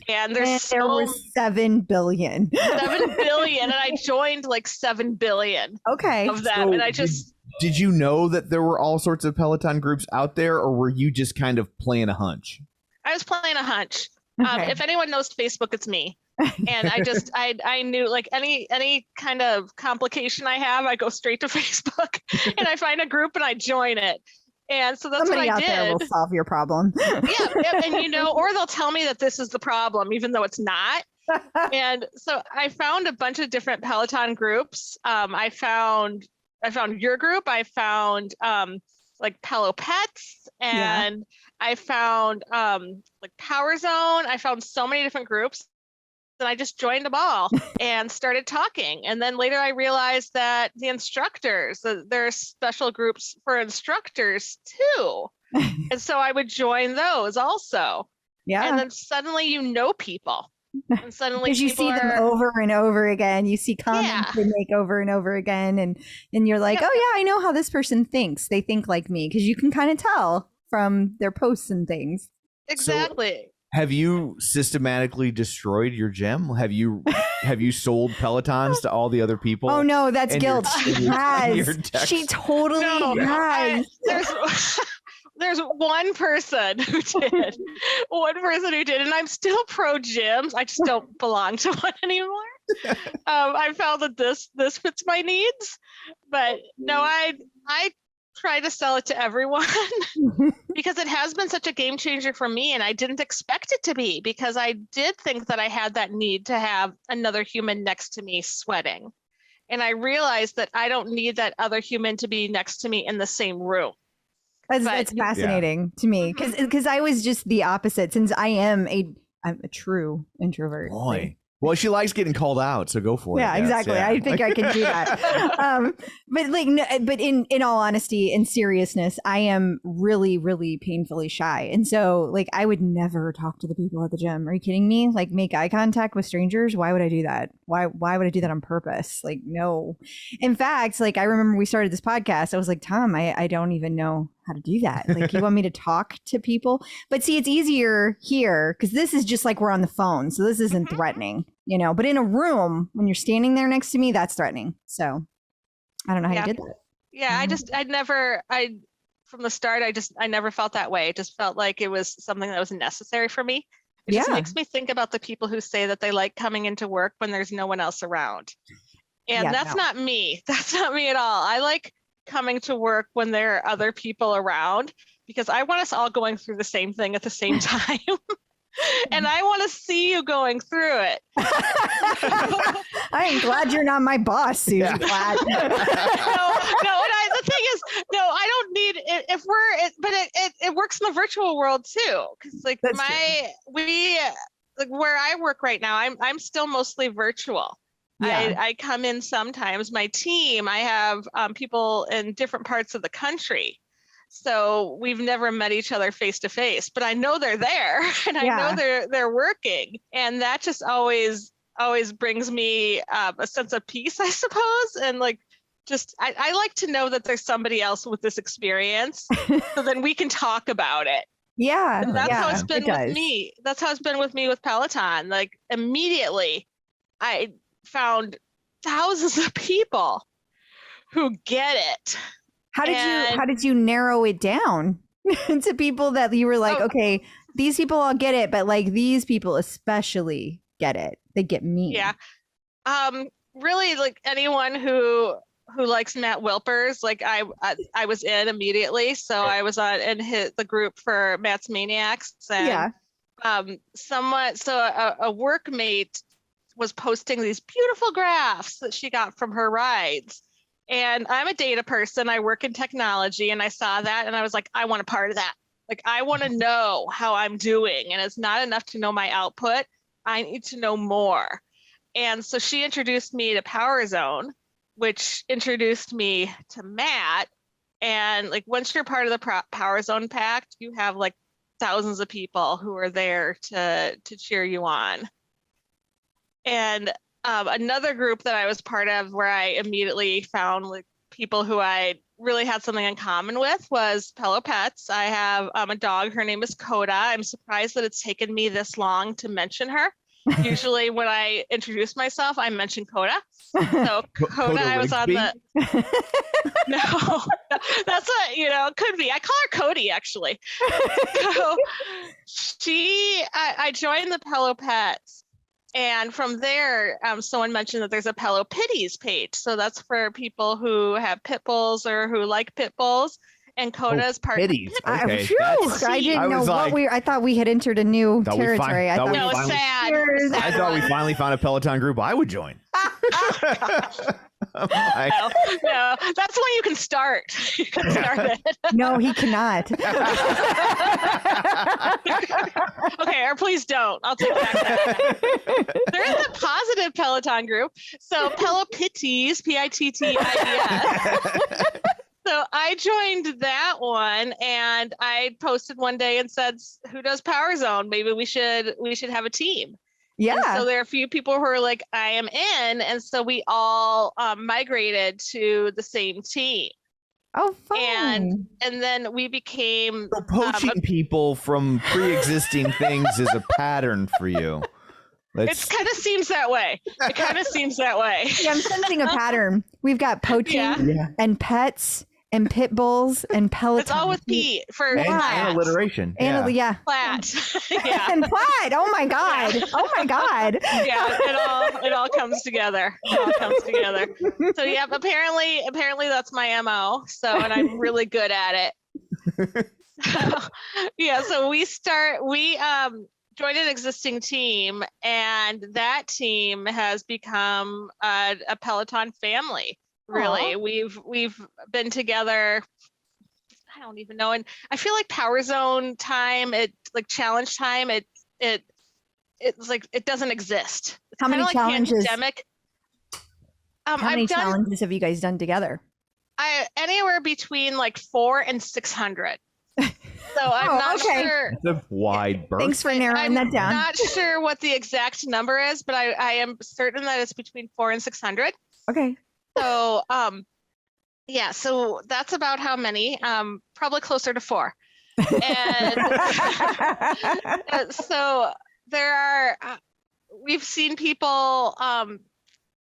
And there were 7 billion. 7 billion. And I joined like 7 billion of them. So and I just... Did you know that there were all sorts of Peloton groups out there, or were you just kind of playing a hunch? I was playing a hunch. Okay. If anyone knows Facebook, it's me. And I knew like any kind of complication I have, I go straight to Facebook and I find a group and I join it. And so that's Somebody what I out did. there will solve your problem. Yeah. And or they'll tell me that this is the problem, even though it's not. And so I found a bunch of different Peloton groups. I found your group. I found like Pelo Pets, and I found like Power Zone. I found so many different groups. and I just joined them all and started talking. And then later I realized that the instructors, there are special groups for instructors too. And so I would join those also. Yeah. And then suddenly you know people. And suddenly because you see them over and over again. You see comments they make over and over again. And you're like, oh yeah, I know how this person thinks. They think like me. Because you can kind of tell from their posts and things. Exactly. So have you systematically destroyed your gym? Have you sold Pelotons to all the other people? Oh no, that's guilt. She has. text? She totally has. There's one person who did. And I'm still pro gyms. I just don't belong to one anymore. I found that this fits my needs. But no, I try to sell it to everyone because it has been such a game changer for me, and I didn't expect it to be, because I did think that I had that need to have another human next to me sweating. And I realized that I don't need that other human to be next to me in the same room. It's fascinating to me because I was just the opposite, since I'm a true introvert. Boy. Well, she likes getting called out, so go for it. Yeah, exactly. I think I can do that. But in all honesty and seriousness, I am really, really painfully shy. And so I would never talk to the people at the gym. Are you kidding me? Make eye contact with strangers? Why would I do that? Why would I do that on purpose? No. In fact, I remember we started this podcast. I was like, Tom, I don't even know how to do that. You want me to talk to people? But see, it's easier here because this is just we're on the phone. So this isn't threatening, but in a room when you're standing there next to me, that's threatening. So I don't know how you did that. Yeah. From the start, I never felt that way. It just felt like it was something that was necessary for me. It just makes me think about the people who say that they like coming into work when there's no one else around. And that's not me. That's not me at all. I like coming to work when there are other people around, because I want us all going through the same thing at the same time. And I want to see you going through it. I am glad you're not my boss, Susie. No, the thing is, I don't need it if but it works in the virtual world too. Because where I work right now, I'm still mostly virtual. Yeah. I come in sometimes. My team, I have people in different parts of the country. So we've never met each other face to face, but I know they're there and I know they're working. And that just always brings me a sense of peace, I suppose. And I like to know that there's somebody else with this experience so then we can talk about it. Yeah. And that's how it's been with me. That's how it's been with me with Peloton. Immediately I found thousands of people who get it. How did you narrow it down to people that you were like, okay, these people all get it, but these people especially get it. They get me. Yeah. Really, anyone who likes Matt Wilpers, I was in immediately. So I was in the group for Matt's Maniacs. And, a workmate was posting these beautiful graphs that she got from her rides. And I'm a data person. I work in technology, and I saw that and I was like, I want a part of that. I want to know how I'm doing. And it's not enough to know my output. I need to know more. And so she introduced me to Power Zone, which introduced me to Matt. And once you're part of the Power Zone Pact, you have thousands of people who are there to cheer you on. And another group that I was part of where I immediately found people who I really had something in common with was Pello Pets. I have a dog. Her name is Coda. I'm surprised that it's taken me this long to mention her. Usually when I introduce myself, I mention Coda. So Coda, I was on the... No, that's could be. I call her Cody, actually. So I joined the Pello Pets. And from there, someone mentioned that there's a Pello Pitties page. So that's for people who have pit bulls or who like pit bulls. And Coda is part of Pitties. the Okay. I didn't know what I thought we had entered a new territory. It's sad. I thought we finally found a Peloton group I would join. I'm like, No, that's when you can start. You can start it. No, he cannot. Okay, or please don't. I'll take back that. There is a positive Peloton group. So Pelopitties, Pitties. So I joined that one, and I posted one day and said, "Who does Power Zone? Maybe we should have a team." Yeah. And so there are a few people who are like, "I am in," and so we all migrated to the same team. Oh, fun. And then we became so poaching people from pre-existing things is a pattern for you. It kind of seems that way. It kind of seems that way. Yeah, I'm sensing a pattern. We've got poaching and pets and pit bulls and Peloton. It's all with Pete for and alliteration. Platt. Yeah. And Platt. Oh my God. Oh my God. Yeah, it all comes together. It all comes together. So yeah, apparently that's my MO. So, and I'm really good at it. So we joined an existing team, and that team has become a Peloton family. Really, we've been together. I don't even know, and I feel like Power Zone time, challenge time, it's like it doesn't exist. It's How many challenges? Pandemic. How many challenges have you guys done together? Anywhere between 400 and 600. So I'm not sure. It's a wide berth. Thanks for narrowing that down. I'm not sure what the exact number is, but I am certain that it's between 400 and 600. Okay. So, so that's about how many, probably closer to 4. And so there are, we've seen people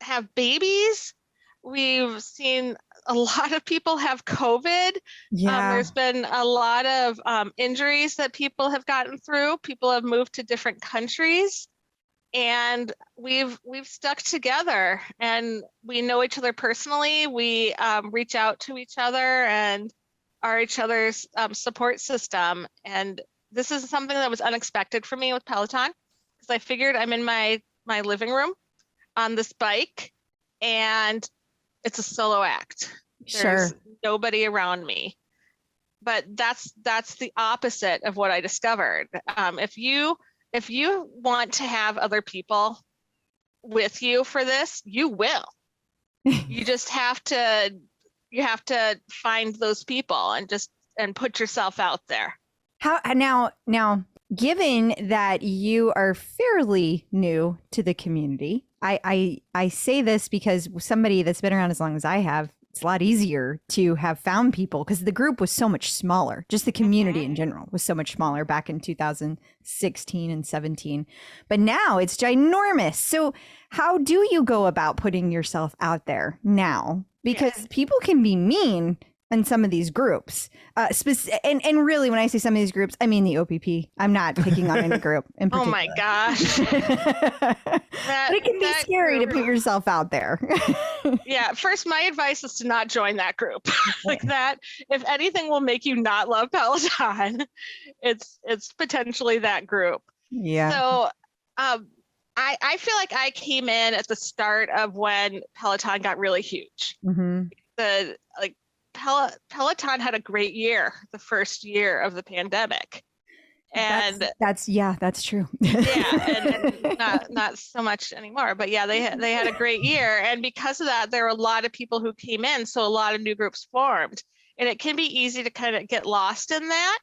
have babies. We've seen a lot of people have COVID. Yeah. There's been a lot of injuries that people have gotten through. People have moved to different countries. And we've stuck together, and we know each other personally. We reach out to each other and are each other's support system. And this is something that was unexpected for me with Peloton, because I figured I'm in my living room on this bike, and it's a solo act. There's nobody around me. But that's the opposite of what I discovered. If you want to have other people with you for this, you will. You just have to find those people and put yourself out there. How now, given that you are fairly new to the community, I say this because somebody that's been around as long as I have, it's a lot easier to have found people because the group was so much smaller. Just the community in general was so much smaller back in 2016 and 17. But now it's ginormous. So how do you go about putting yourself out there now? Because people can be mean in some of these groups. And really, when I say some of these groups, I mean the OPP. I'm not picking on any group in particular. Oh my gosh. But it can be scary to put yourself out there. Yeah. First, my advice is to not join that group. Like that. If anything will make you not love Peloton, it's potentially that group. Yeah. So I feel like I came in at the start of when Peloton got really huge. Mm-hmm. Peloton had a great year, the first year of the pandemic. And that's true. and not so much anymore, but yeah, they had a great year. And because of that, there were a lot of people who came in. So a lot of new groups formed, and it can be easy to kind of get lost in that.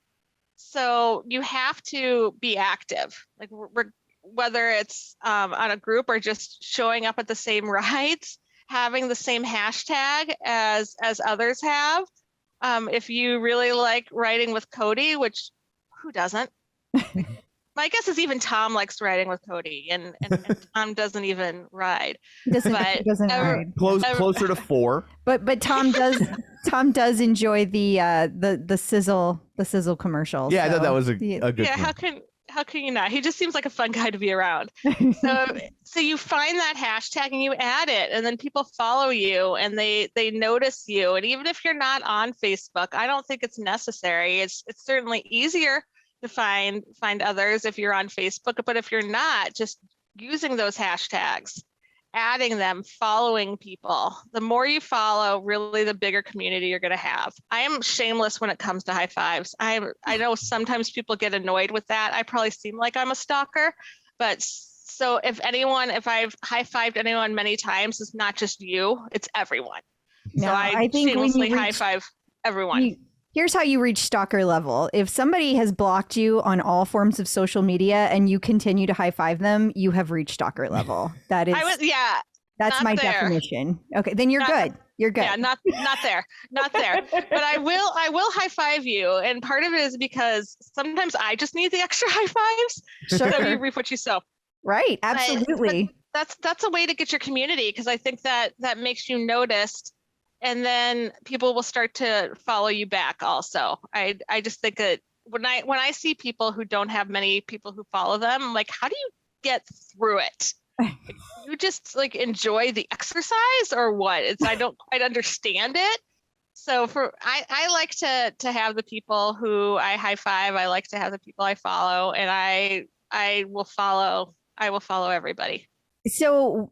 So you have to be active, like whether it's on a group or just showing up at the same rides, having the same hashtag as others have. If you really like riding with Cody, which who doesn't? My guess is even Tom likes riding with Cody, and Tom doesn't even ride. He doesn't ride. Closer to 4. But Tom does. Tom does enjoy the sizzle commercials. Yeah, I thought that was a good. Yeah, one. How can you not? He just seems like a fun guy to be around. So you find that hashtag and you add it, and then people follow you and they notice you. And even if you're not on Facebook, I don't think it's necessary. It's certainly easier to find others if you're on Facebook, but if you're not, just using those hashtags adding them, following people. The more you follow, really the bigger community you're going to have. I am shameless when it comes to high fives. I know sometimes people get annoyed with that. I probably seem like I'm a stalker, but so if I've high-fived anyone many times, it's not just you, it's everyone. No, so I think shamelessly high-five everyone. Here's how you reach stalker level. If somebody has blocked you on all forms of social media and you continue to high five them, you have reached stalker level. That is, that's my definition. Okay, then you're good. You're good. Yeah, not there, not there. But I will high five you, and part of it is because sometimes I just need the extra high fives. Sure. So you reap what you sow. Right. Absolutely. But that's a way to get your community, because I think that makes you noticed. And then people will start to follow you back also. I just think that when I see people who don't have many people who follow them, I'm like, how do you get through it? You just like enjoy the exercise or what? I don't quite understand it. So I like to have the people who I high five. I like to have the people I follow, and I will follow everybody. So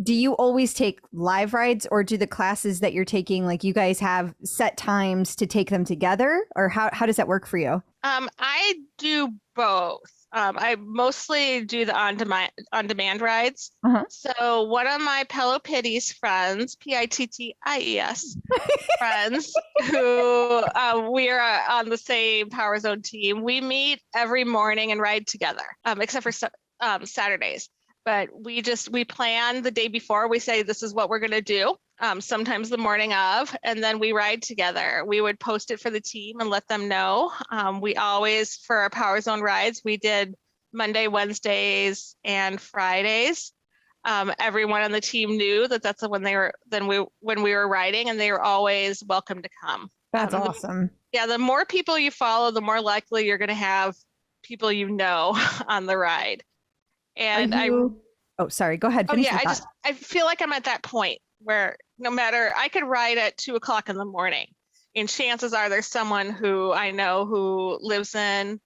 do you always take live rides, or do the classes that you're taking, like you guys have set times to take them together, or how does that work for you? I do both. I mostly do the on-demand rides. Uh-huh. So one of my Pello Pitties friends, Pitties friends, who we are on the same Power Zone team, we meet every morning and ride together, except for Saturdays. But we plan the day before. We say, this is what we're going to do. Sometimes the morning of, and then we ride together. We would post it for the team and let them know. We always, for our Power Zone rides, we did Monday, Wednesdays, and Fridays. Everyone on the team knew that's when we were riding, and they were always welcome to come. That's awesome. The more people you follow, the more likely you're going to have people you know on the ride. And sorry, go ahead. I feel like I'm at that point where no matter, I could ride at 2:00 in the morning, and chances are there's someone who I know who lives in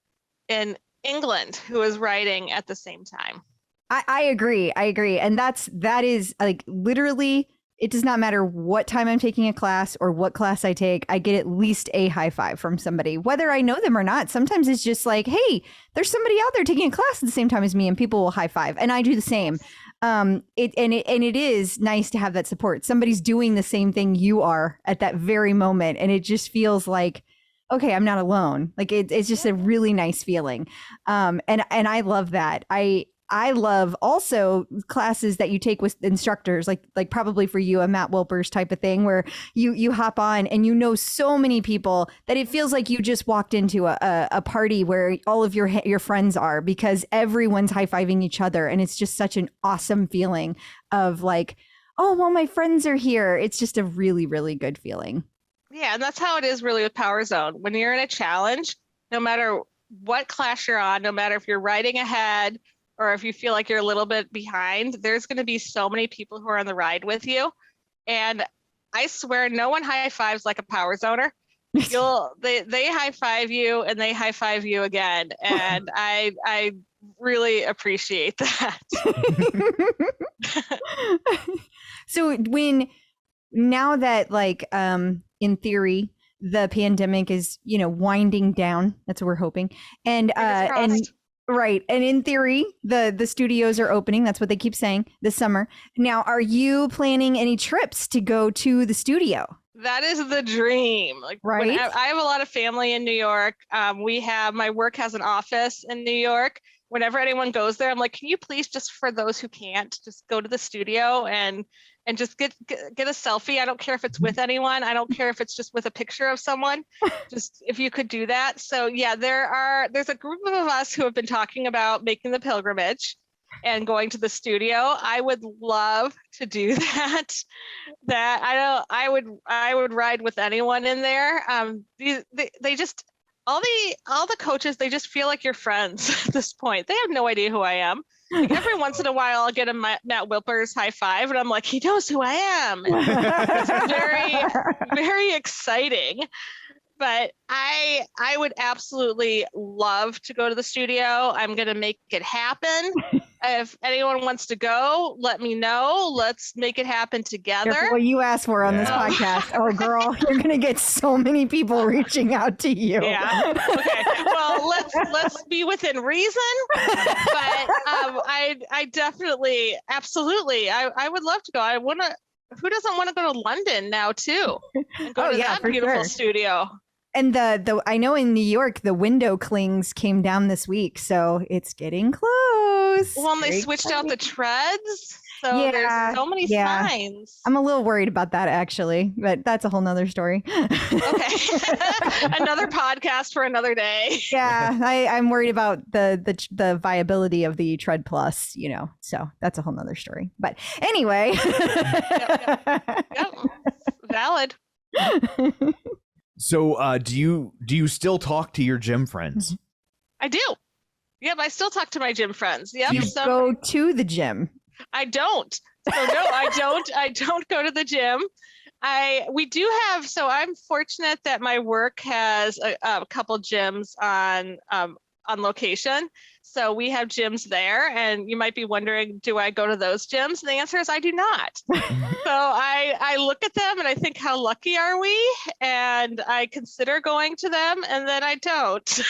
England who is riding at the same time. I agree. And that is like literally, it does not matter what time I'm taking a class or what class I take, I get at least a high five from somebody, whether I know them or not. Sometimes it's just like, hey, there's somebody out there taking a class at the same time as me, and people will high five. And I do the same. It is nice to have that support. Somebody's doing the same thing you are at that very moment. And it just feels like, okay, I'm not alone. Like it's just a really nice feeling. And I love that. I love also classes that you take with instructors, like probably for you, a Matt Wilpers type of thing, where you hop on and you know so many people that it feels like you just walked into a party where all of your friends are, because everyone's high-fiving each other. And it's just such an awesome feeling of like, oh, well, my friends are here. It's just a really, really good feeling. Yeah, and that's how it is really with Power Zone. When you're in a challenge, no matter what class you're on, no matter if you're riding ahead or if you feel like you're a little bit behind, there's going to be so many people who are on the ride with you. And I swear no one high fives like a Power Zoner. They high five you and they high five you again. And I really appreciate that. So now that like, in theory, the pandemic is, winding down, that's what we're hoping. And right. And in theory, the studios are opening. That's what they keep saying this summer. Now, are you planning any trips to go to the studio? That is the dream. Like, right. I have a lot of family in New York. My work has an office in New York. Whenever anyone goes there, I'm like, can you please, just for those who can't, just go to the studio and just get a selfie. I don't care if it's with anyone. I don't care if it's just with a picture of someone. Just if you could do that. So yeah, there's a group of us who have been talking about making the pilgrimage and going to the studio. I would love to do that. I would ride with anyone in there. They just all the coaches, they just feel like you're friends at this point. They have no idea who I am. Like every once in a while, I'll get a Matt Wilpers high five, and I'm like, he knows who I am. It's very, very exciting. But I would absolutely love to go to the studio. I'm going to make it happen. If anyone wants to go, let me know. Let's make it happen together. Careful what you ask for on this podcast. Oh, girl, you're gonna get so many people reaching out to you. Yeah. Okay. Well, let's be within reason. But I definitely, absolutely, I would love to go. I want to. Who doesn't want to go to London now too? And go to that beautiful studio. And the I know in New York the window clings came down this week, so it's getting close. Well, and they switched out the treads, so there's so many signs. I'm a little worried about that actually, but that's a whole nother story. Okay, another podcast for another day. Yeah, I'm worried about the viability of the Tread Plus, so that's a whole nother story. But anyway, Yep. Valid. So, do you still talk to your gym friends? I do. Yep, I still talk to my gym friends. Yep. Do you go to the gym? I don't. So no, I don't. I don't go to the gym. We do have. So I'm fortunate that my work has a couple gyms on location. So we have gyms there, and you might be wondering, do I go to those gyms? And the answer is I do not. So I look at them and I think, how lucky are we? And I consider going to them, and then I don't.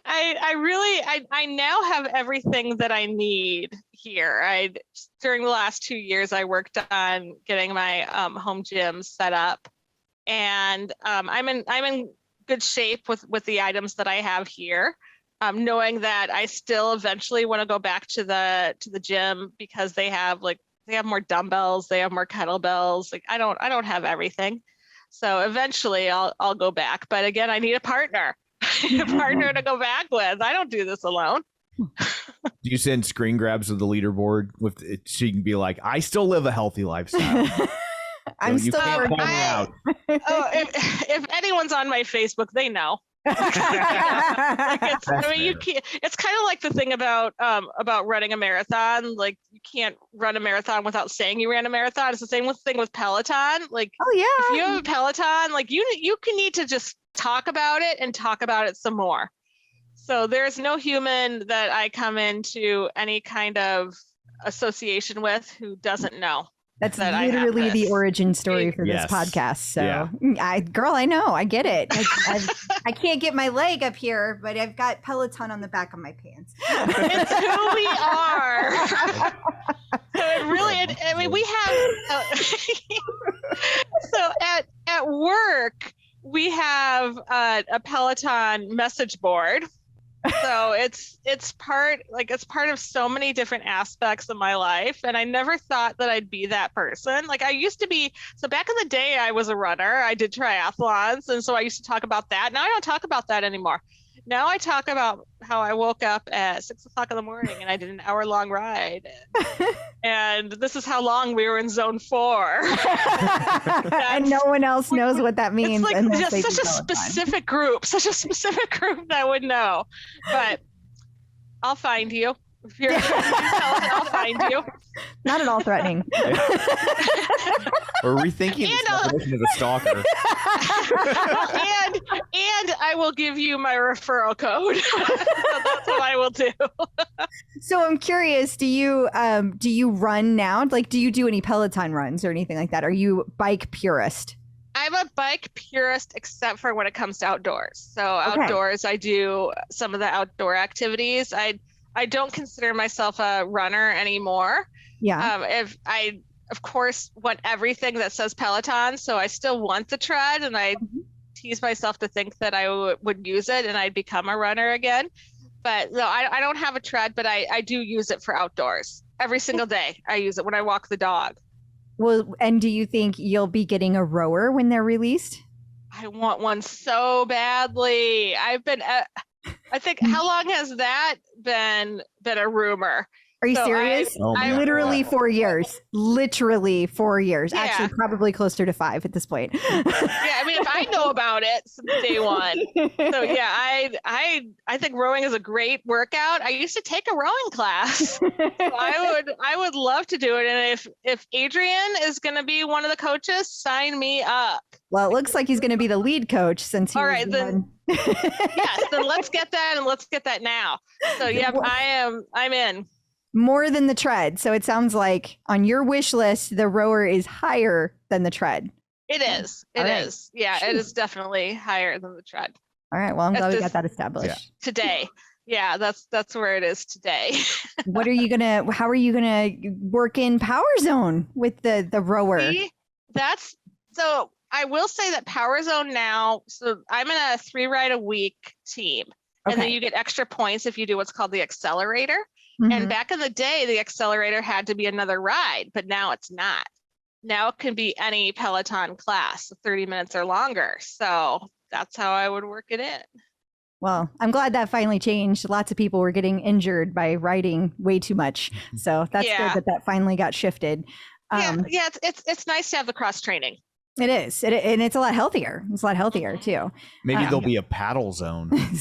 I now have everything that I need here. During the last 2 years, I worked on getting my home gym set up, and I'm in good shape with the items that I have here, knowing that I still eventually want to go back to the gym because they have more dumbbells, they have more kettlebells. Like I don't have everything, so eventually I'll go back. But again, I need a partner. A partner to go back with. I don't do this alone. Do you send screen grabs of the leaderboard with it so you can be like, I still live a healthy lifestyle? I'm still working out. If anyone's on my Facebook, they know. It's kind of like the thing about running a marathon. Like you can't run a marathon without saying you ran a marathon. It's the same thing with Peloton. Like, if you have a Peloton, like you can need to just talk about it and talk about it some more. So there's no human that I come into any kind of association with who doesn't know. That's literally the origin story for this podcast. So, I know, I get it. I can't get my leg up here, but I've got Peloton on the back of my pants. It's who we are. So we have. So at work, we have a Peloton message board. So it's part of so many different aspects of my life, and I never thought that I'd be that person. Like I used to be. So back in the day, I was a runner. I did triathlons, and so I used to talk about that. Now I don't talk about that anymore. Now I talk about how I woke up at 6:00 in the morning and I did an hour-long ride, and this is how long we were in zone 4. And no one else knows what that means. It's like just such a specific group that would know. But I'll find you. If you're I'll find you. Not at all threatening. We're rethinking the definition of a stalker. and I will give you my referral code. So that's what I will do. So I'm curious, do you run now? Like, do you do any Peloton runs or anything like that? Are you bike purist? I'm a bike purist, except for when it comes to outdoors. So outdoors, I do some of the outdoor activities. I don't consider myself a runner anymore. Yeah. If I, of course, want everything that says Peloton, so I still want the tread, and I tease myself to think that I would use it and I'd become a runner again. But no, I don't have a tread, but I do use it for outdoors. Every single day I use it when I walk the dog. Well, and do you think you'll be getting a rower when they're released? I want one so badly. I've been... I think, how long has that been a rumor? Are you So serious? Literally 4 years. Literally 4 years. Yeah. Actually, probably closer to 5 at this point. Yeah, I mean, if I know about it since day one. So yeah, I think rowing is a great workout. I used to take a rowing class. So I would love to do it. And if Adrian is going to be one of the coaches, sign me up. Well, it looks like he's going to be the lead coach since he All was right, the then. one. Yes, then let's get that, and let's get that now. So yeah, I'm in. More than the tread. So it sounds like on your wish list, the rower is higher than the tread. It is. It is. Yeah, it is definitely higher than the tread. All right. Well, I'm glad we got that established. Today. Yeah, that's where it is today. How are you gonna work in Power Zone with the rower? See, so I will say that Power Zone now, so I'm in a 3 ride a week team. And then you get extra points if you do what's called the accelerator. Mm-hmm. And back in the day, the accelerator had to be another ride, but now it's not. Now it can be any Peloton class, 30 minutes or longer. So that's how I would work it in. Well, I'm glad that finally changed. Lots of people were getting injured by riding way too much. So that's good that finally got shifted. It's nice to have the cross training. It is. And it's a lot healthier. It's a lot healthier too. Maybe there'll be a paddle zone. That's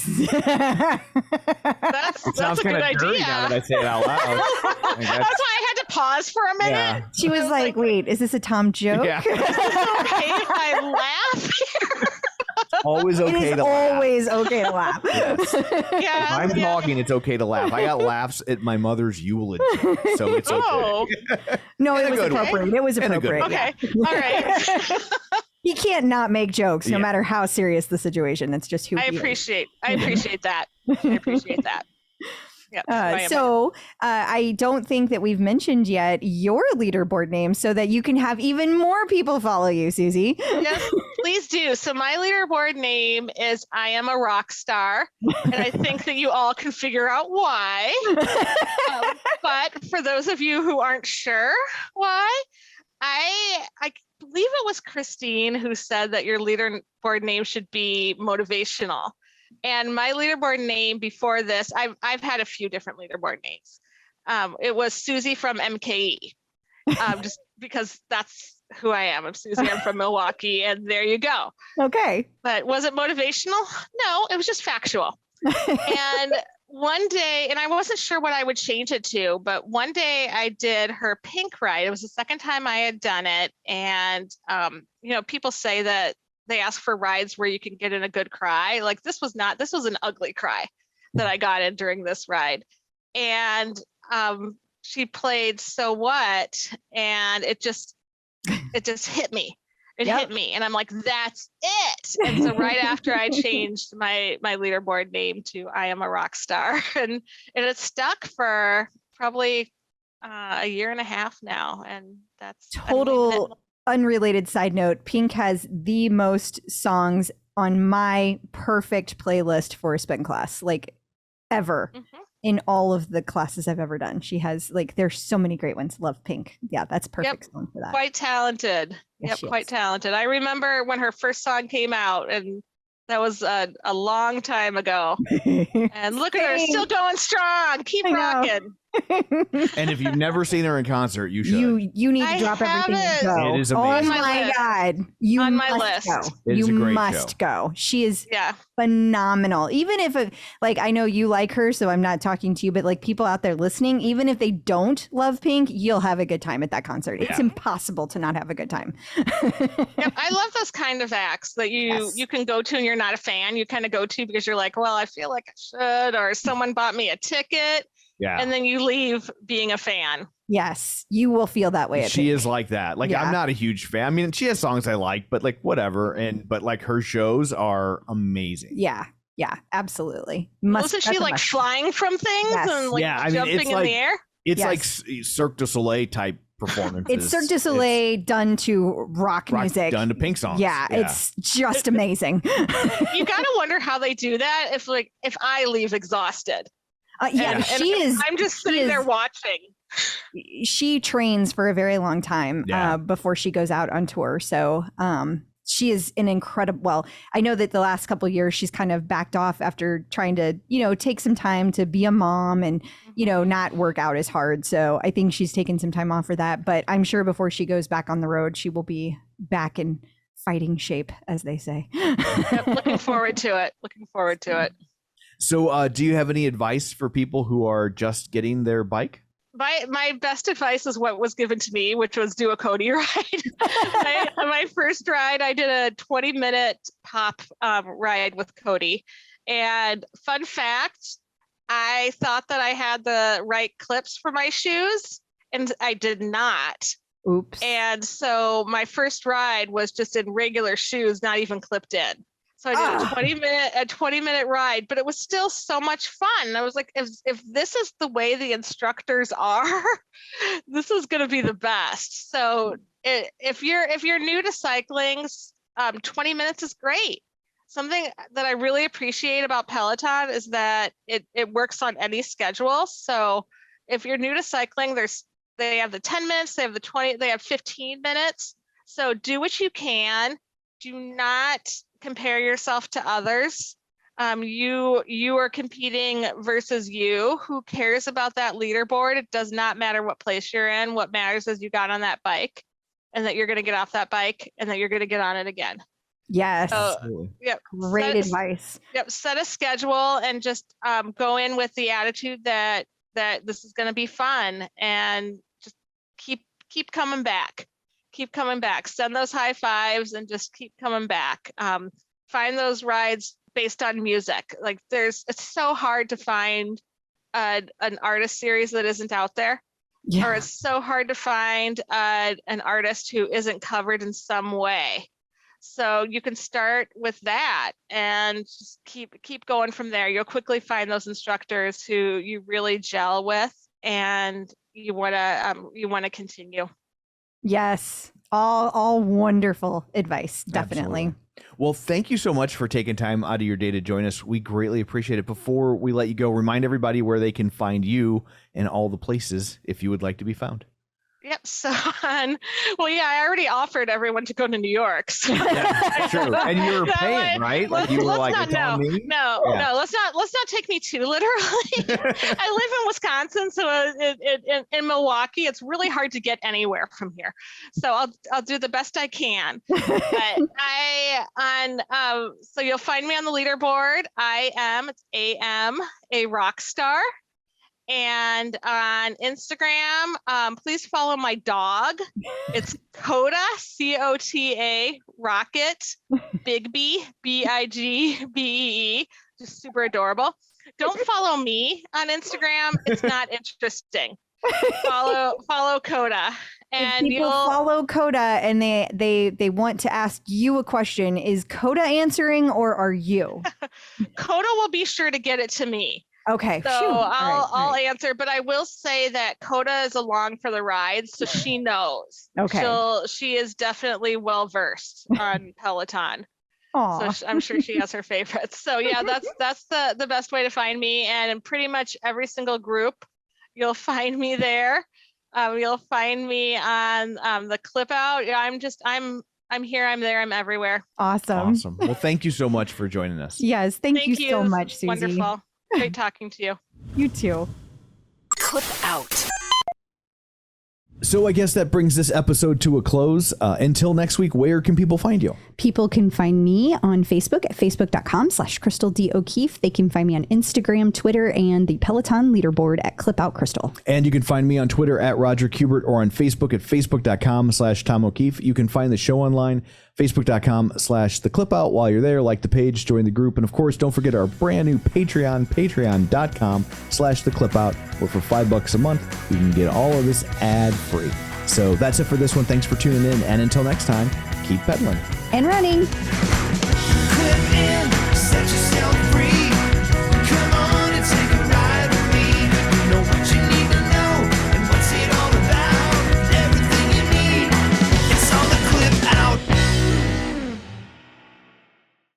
sounds a good kind of dirty idea. now that I say it out loud. That's why I had to pause for a minute. Yeah. She was like, wait, is this a Tom joke? Yeah. Is it okay if I laugh here? Always okay It is to laugh. always okay to laugh. Yes. Yeah, If I'm talking, it's okay to laugh. I got laughs at my mother's eulogy, so it's okay. Oh, No, In it a was good way. appropriate. It was In a good appropriate. way. okay. All right. He can't not make jokes, no Yeah. matter how serious the situation. That's just who I he is. appreciate that. I appreciate that. Yeah. I don't think that we've mentioned yet your leaderboard name so that you can have even more people follow you, Susie. Yes, please do. So my leaderboard name is I Am a Rock Star, and I think that you all can figure out why. But for those of you who aren't sure why, I believe it was Christine who said that your leaderboard name should be motivational. And my leaderboard name before this, I've had a few different leaderboard names. It was Susie from MKE, just because that's who I am. I'm Susie. I'm from Milwaukee, and there you go. Okay. But was it motivational? No, it was just factual. And one day, and I wasn't sure what I would change it to, but one day I did her pink ride. It was the second time I had done it. And, people say that they ask for rides where you can get in a good cry. Like this was an ugly cry that I got in during this ride. And she played So What? And it just hit me. It hit me. And I'm like, that's it. And so right after I changed my leaderboard name to I Am a Rock Star, and it stuck for probably a year and a half now. And that's Total unrelated side note. Pink has the most songs on my perfect playlist for a spin class, like ever. Mm-hmm. In all of the classes I've ever done. She has there's so many great ones. Love Pink. Yeah, that's perfect song for that. Quite talented. Yes, Yep, quite talented. I remember when her first song came out, and that was a long time ago. And look at her, still going strong. Keep rocking. And if you've never seen her in concert, you should. You need to drop everything and go. It is Oh amazing. my God. You On my must list. go. It is You a great must show. go. She is Yeah. phenomenal. Even if I know you like her, so I'm not talking to you, but like people out there listening, even if they don't love Pink, you'll have a good time at that concert. It's impossible to not have a good time. Yep, I love those kind of acts that you can go to and you're not a fan. You kind of go to because you're like, well, I feel like I should, or someone bought me a ticket. Yeah. And then you leave being a fan. Yes, you will feel that way. She is like that. Like I'm not a huge fan. I mean, she has songs I like, but like whatever. But like her shows are amazing. Yeah, absolutely. Wasn't she like flying from things and like jumping in the air? It's like Cirque du Soleil type performances. It's Cirque du Soleil done to rock music. Done to Pink songs. Yeah, it's just amazing. You gotta wonder how they do that if I leave exhausted. She is. I'm just sitting there watching. She trains for a very long time before she goes out on tour. So she is an incredible, well, I know that the last couple of years she's kind of backed off after trying to, take some time to be a mom and, not work out as hard. So I think she's taken some time off for that. But I'm sure before she goes back on the road, she will be back in fighting shape, as they say. Yep, looking forward to it. So do you have any advice for people who are just getting their bike? My best advice is what was given to me, which was do a Cody ride. my first ride, I did a 20-minute pop ride with Cody. And fun fact, I thought that I had the right clips for my shoes, and I did not. Oops. And so my first ride was just in regular shoes, not even clipped in. So I did a 20-minute ride, but it was still so much fun. I was like, if this is the way the instructors are, this is going to be the best. So if you're new to cycling, 20 minutes is great. Something that I really appreciate about Peloton is that it works on any schedule. So if you're new to cycling, they have the 10 minutes, they have the 20, they have 15 minutes. So do what you can. Do not compare yourself to others. You are competing versus you. Who cares about that leaderboard? It does not matter what place you're in. What matters is you got on that bike and that you're going to get off that bike and that you're going to get on it again. Yes. Yep. Great advice. Yep. Set a schedule and just go in with the attitude that this is going to be fun, and just keep coming back. Keep coming back. Send those high fives and just keep coming back. Find those rides based on music. Like it's so hard to find an artist series that isn't out there. Yeah. Or it's so hard to find an artist who isn't covered in some way. So you can start with that and just keep going from there. You'll quickly find those instructors who you really gel with, and you want to continue. Yes, all wonderful advice, definitely. Absolutely. Well, thank you so much for taking time out of your day to join us. We greatly appreciate it. Before we let you go, remind everybody where they can find you and all the places if you would like to be found. Yep. So, I already offered everyone to go to New York. So. Yeah, true. And you were paying, right? Like you were like, no, let's not take me too literally. I live in Wisconsin, so in Milwaukee, it's really hard to get anywhere from here. So I'll do the best I can. But so you'll find me on the leaderboard. I am a rock star. And on Instagram, please follow my dog. It's Coda, Cota, Rocket, Bigby, Bigbee, just super adorable. Don't follow me on Instagram. It's not interesting. Follow Coda. And people follow Coda and they want to ask you a question. Is Coda answering or are you? Coda will be sure to get it to me. Okay. So I'll answer, but I will say that Coda is along for the ride, so she knows. Okay. She is definitely well versed on Peloton. Aww. So I'm sure she has her favorites. So yeah, that's the best way to find me. And in pretty much every single group, you'll find me there. You'll find me on the clip out. Yeah, I'm here, I'm there, I'm everywhere. Awesome. Well, thank you so much for joining us. Yes, thank you so much, Susie. Wonderful. Great talking to you. You too. Clip out. So I guess that brings this episode to a close. Until next week, where can people find you? People can find me on Facebook at facebook.com/Crystal D. O'Keefe. They can find me on Instagram, Twitter, and the Peloton leaderboard at ClipOutCrystal. And you can find me on Twitter at Roger Kubert or on Facebook at facebook.com/Tom O'Keefe. You can find the show online, facebook.com/The Clip Out. While you're there, like the page, join the group. And of course, don't forget our brand new Patreon, patreon.com/The Clip Out, where for $5 a month, you can get all of this ad free. So that's it for this one. Thanks for tuning in. And until next time, keep pedaling and running. Clip in, set yourself